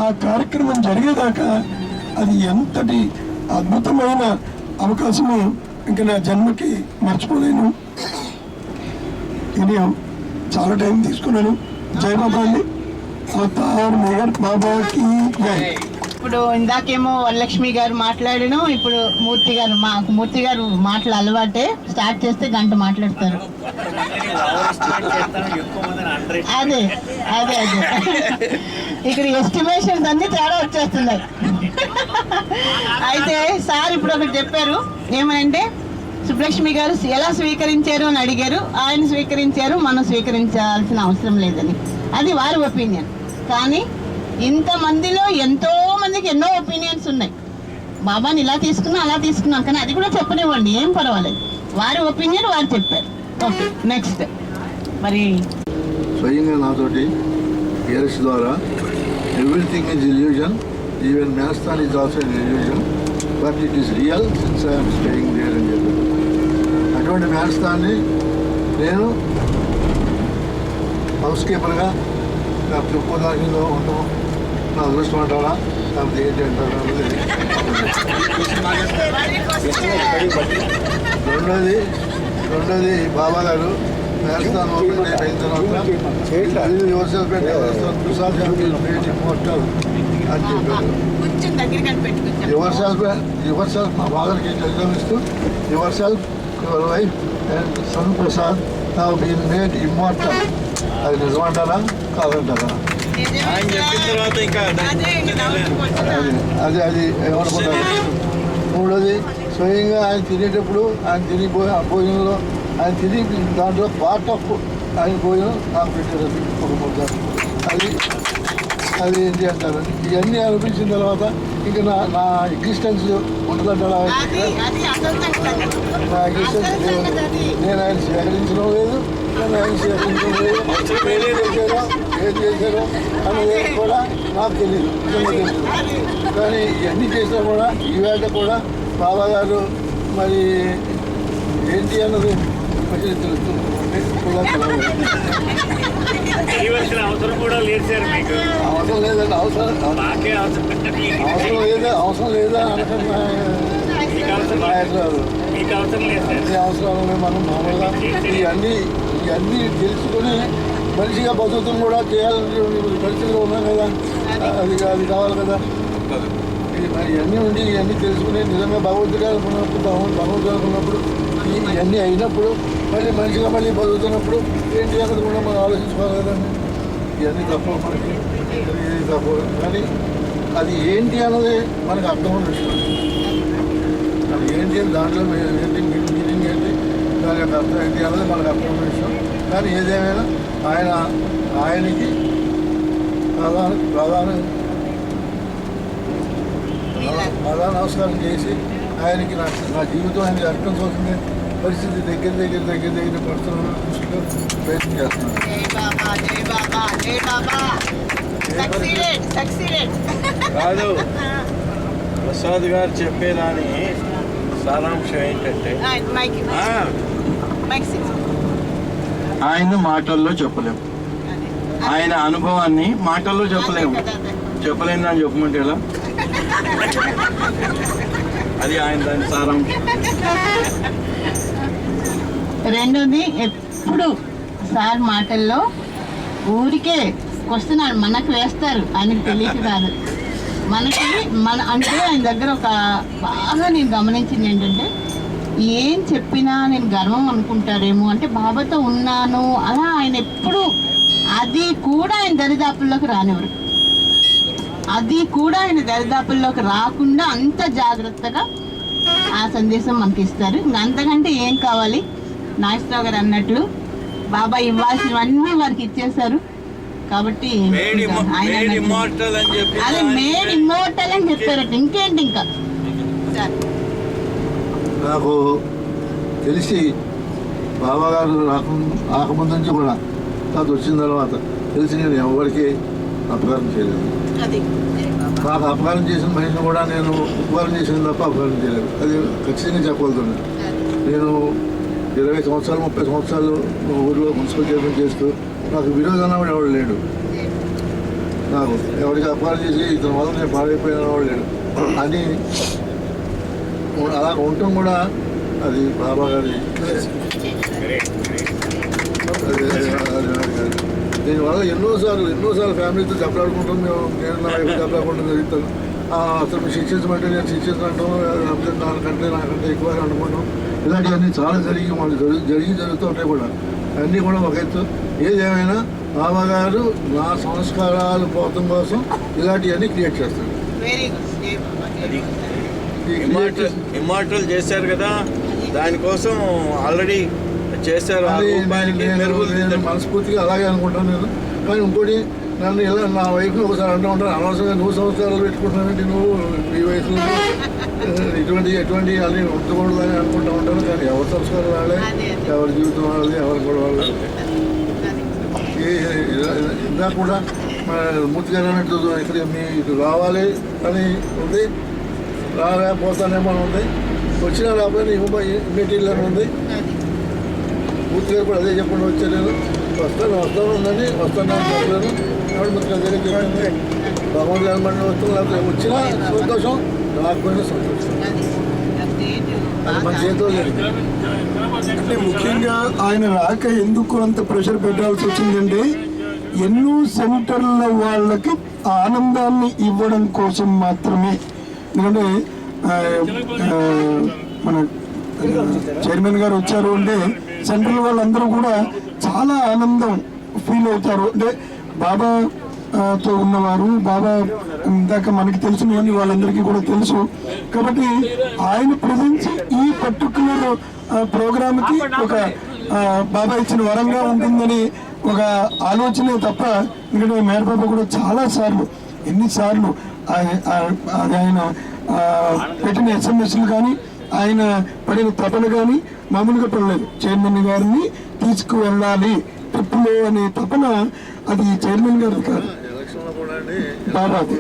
ఆ కార్యక్రమం జరిగేదాకా అది ఎంతటి అద్భుతమైన అవకాశము ఇంకా నా జన్మకి మర్చిపోలేను. ఇది చాలా టైం తీసుకున్నాను. జై బాబా అండి. అవతార్ మెహర్ బాబాకి జై. ఇప్పుడు ఇందాకేమో వరలక్ష్మి గారు మాట్లాడను, ఇప్పుడు మూర్తి గారు మాటలు అలవాటే, స్టార్ట్ చేస్తే గంట మాట్లాడతారు. అదే అదే అదే ఇక్కడ ఎస్టిమేషన్స్ అన్ని తేడా వచ్చేస్తున్నాయి. అయితే సార్ ఇప్పుడు ఒకటి చెప్పారు, ఏమనంటే సుబ్బలక్ష్మి గారు ఎలా స్వీకరించారు అని అడిగారు. ఆయన స్వీకరించారు, మనం స్వీకరించాల్సిన అవసరం లేదని, అది వారి ఒపీనియన్. కానీ ఇంతమందిలో ఎంతో మందికి ఎన్నో ఒపీనియన్స్ ఉన్నాయి. బాబాని ఇలా తీసుకున్నా అలా తీసుకున్నాం, కానీ అది కూడా చెప్పనివ్వండి, ఏం పర్వాలేదు. వారి ఒపీనియన్ వారు చెప్పారు. Okay, next. మరి స్వయంగా నాతోటి ఇయర్స్ ద్వారా everything is illusion, even Mastan is also in illusion, but it is real since I'm staying there అని చెప్పారు. అటువంటి మ్యాస్థాన్ని నేను హౌస్ కీపర్గా లేకపోతే ఉపదాకిలో ఉండడం నా అదృష్టం అంటారా, లేకపోతే ఏంటి అంటారా అనేది. రెండోది బాబా గారు మ్యాస్థాన్ ఓపెన్ అయిన తర్వాత అని చెప్పారు. యువర్ సెల్ఫ్ మా బాబాకి నిర్గమిస్తూ yourself your wife and son Prasad have been made immortal. అది నిజమంటారా కాదంటారా? ఆయన చెప్పిన తర్వాత ఇంకా అది ఏమనుకుంటారు. మూడోది స్వయంగా ఆయన తినేటప్పుడు ఆయన తినిపోయి ఆ భోజనంలో ఆయన తిని దాంట్లో పార్ట్ ఆఫ్ ఆయన భోజనం నాకు పెట్టారు ఒక ముద్ద. అది ఏంటి అంటారు. ఇవన్నీ అనిపించిన తర్వాత ఇంకా నా ఎగ్జిస్టెన్స్ ఉండదంటారా? నా ఎగ్జిస్టెన్స్ నేను ఆయన సేకరించడం లేదు, నేను ఆయన సేకరించడం లేదు, ఏం చేశారో అనేది కూడా నాకు తెలియదు, కానీ ఇవన్నీ చేసినా కూడా ఈవేళ కూడా బాబా గారు మరి ఏంటి అన్నది తెలుస్తుంది. అవసరం కూడా లేదు సార్ మీకు. అవసరం లేదండి, అవసరం లేదా అనుకున్నా అన్ని అవసరాలు మనం మామూలుగా ఇవన్నీ తెలుసుకొని మనిషిగా బతుకుతం కూడా చేయాలని పరిస్థితిలో ఉన్నాం కదా. అది కావాలి కదా. ఇవన్నీ ఉండి ఇవన్నీ తెలుసుకుని నిజంగా భగవంతుడు అనుకున్నప్పుడు ఇవన్నీ అయినప్పుడు మళ్ళీ మనిషిగా మళ్ళీ బతుకుతున్నప్పుడు ఏంటి అన్నది కూడా మనం ఆలోచించుకోవాలి కదండి. ఇవన్నీ తప్ప మనకి తప్ప, కానీ అది ఏంటి అన్నది మనకు అర్థమైన విషయం. అది ఏంటి అని దాంట్లో మీనింగ్ ఏంటి, దాని యొక్క అర్థం ఏంటి అన్నది మనకు అర్థమైన విషయం. కానీ ఏదేమైనా ఆయనకి ప్రధాన నమస్కారం చేసి ఆయనకి నా జీవితం ఆయనకి అర్పించవలసిన పరిస్థితి దగ్గర పడుతున్నాను, దృష్టిలో ప్రయత్నం చేస్తున్నాను. కాదు, ప్రసాద్ గారు చెప్పేదాని సారాంశం ఏంటంటే ఆయన మాటల్లో చెప్పలేము, ఆయన అనుభవాన్ని మాటల్లో చెప్పలేదని చెప్పమంటే ఎలా? అది ఆయన దాని సారాంశం. రెండోది, ఎప్పుడు సార్ మాటల్లో ఊరికే వస్తున్నాడు, మనకు వేస్తారు, ఆయనకు తెలియక కాదు. అంటే ఆయన దగ్గర ఒక బాగా నేను గమనించింది ఏంటంటే, ఏం చెప్పినా నేను గర్వం అనుకుంటారేమో, అంటే బాబాతో ఉన్నాను అలా ఆయన ఎప్పుడు అది కూడా ఆయన దరిదాపుల్లోకి రానివ్వరు. అది కూడా ఆయన దరిదాపుల్లోకి రాకుండా అంత జాగ్రత్తగా ఆ సందేశం మనకి ఇస్తారు. ఇంకా అంతకంటే ఏం కావాలి? నాగేశ్వరరావు గారు అన్నట్లు బాబా ఇవ్వాల్సినవన్నీ వారికి ఇచ్చేశారు. కాబట్టి ఆయన అదే మేడ్ ఇమ్మోర్టల్ అని చెప్పారట. ఇంకేంటి ఇంకా సార్? నాకు తెలిసి బాబా గారు రాకముందు నుంచి కూడా అది వచ్చిన తర్వాత తెలిసి నేను ఎవరికి అపకారం చేయలేదు. నాకు అపకారం చేసిన మనిషిని కూడా నేను ఉపకారం చేసిన తప్ప అపకారం చేయలేదు. అది ఖచ్చితంగా చెప్పగలుగుతున్నాను. నేను 20 సంవత్సరాలు 30 సంవత్సరాలు ఊళ్ళో మున్సిపల్ చైర్మన్ చేస్తూ నాకు విరోధం కూడా ఎవడు లేడు. నాకు ఎవరికి అపకారం చేసి ఇతని వల్ల నేను పాడైపోయిన వాడు లేడు అని అలా ఉండటం కూడా అది బాబా గారి. దీనివల్ల ఎన్నోసార్లు ఫ్యామిలీతో దెబ్బలాడుకుంటాం. నేను నా వైపు దెబ్బలాడుకుంటాం జరుగుతాను. అతను శిక్షించమంటే నేను శిక్షించడం, నాకంటే ఎక్కువ అనుకుంటాం. ఇలాంటివన్నీ చాలా జరుగుతూ ఉంటాయి కూడా. అన్నీ కూడా ఒక ఎత్తు. ఏదేమైనా బాబా గారు నా సంస్కారాలు పోతం కోసం ఇలాంటివన్నీ క్రియేట్ చేస్తాడు. ఇమార్టల్ చేశారు కదా, దానికోసం ఆల్రెడీ చేశారు. నేను మనస్ఫూర్తిగా అలాగే అనుకుంటాను నేను. కానీ ఇంకోటి నన్ను ఇలా నా వైపు ఒకసారి అంటూ ఉంటాను, అనవసరంగా నువ్వు సంస్కారాలు పెట్టుకుంటున్నావంటే నువ్వు ఈ వయసులో ఎటువంటి అని ఉండకూడదని అనుకుంటూ ఉంటాను. కానీ ఎవరి సంస్కారం వాళ్ళే, ఎవరి జీవితం వాళ్ళది, ఎవరి కూడా వాళ్ళే. ఇందా కూడా మూర్తి గారు అన్నట్టు ఇక్కడ మీకు రావాలి అని ఉంది, రాలేకపోతానేమో అని ఉంది, వచ్చినా రాకపోయినా ఇమ్మీడియట్ అని ఉంది. మూర్తి గారు కూడా అదే చెప్పండి, వచ్చా నేను వస్తాను ఉందని వస్తాను చెప్పలేను. మూర్తి గారు దగ్గర చెప్పింది భగవంతుడు అనమాట వస్తాను, లేకపోతే వచ్చినా సంతోషం, రాకపోయినా సంతోషం. అది మన చేతిలో జరిగింది. అంటే ముఖ్యంగా ఆయన రాక ఎందుకు అంత ప్రెషర్ పెట్టాల్సి వచ్చిందంటే ఎన్నో సెంటర్ల వాళ్ళకి ఆనందాన్ని ఇవ్వడం కోసం మాత్రమే. ఎందుకంటే మన చైర్మన్ గారు వచ్చారు అంటే సెంట్రల్ వాళ్ళందరూ కూడా చాలా ఆనందం ఫీల్ అవుతారు. అంటే బాబాతో ఉన్నవారు, బాబా ఇందాక మనకి తెలిసినవన్నీ వాళ్ళందరికీ కూడా తెలుసు. కాబట్టి ఆయన ప్రజెన్స్ ఈ పర్టికులర్ ప్రోగ్రామ్కి ఒక బాబా ఇచ్చిన వరంగా ఉంటుందని ఒక ఆలోచనే తప్ప, ఎందుకంటే మేర బాబా కూడా చాలాసార్లు ఎన్నిసార్లు ఆయన పెట్టిన ఎస్ఎంఎస్లు కానీ ఆయన పడిన తపన కానీ మామూలుగా పడలేదు. చైర్మన్ గారిని తీసుకువెళ్ళాలి ట్రిప్లో అనే తపన అది చైర్మన్ గారిది కాదు, బాబాది.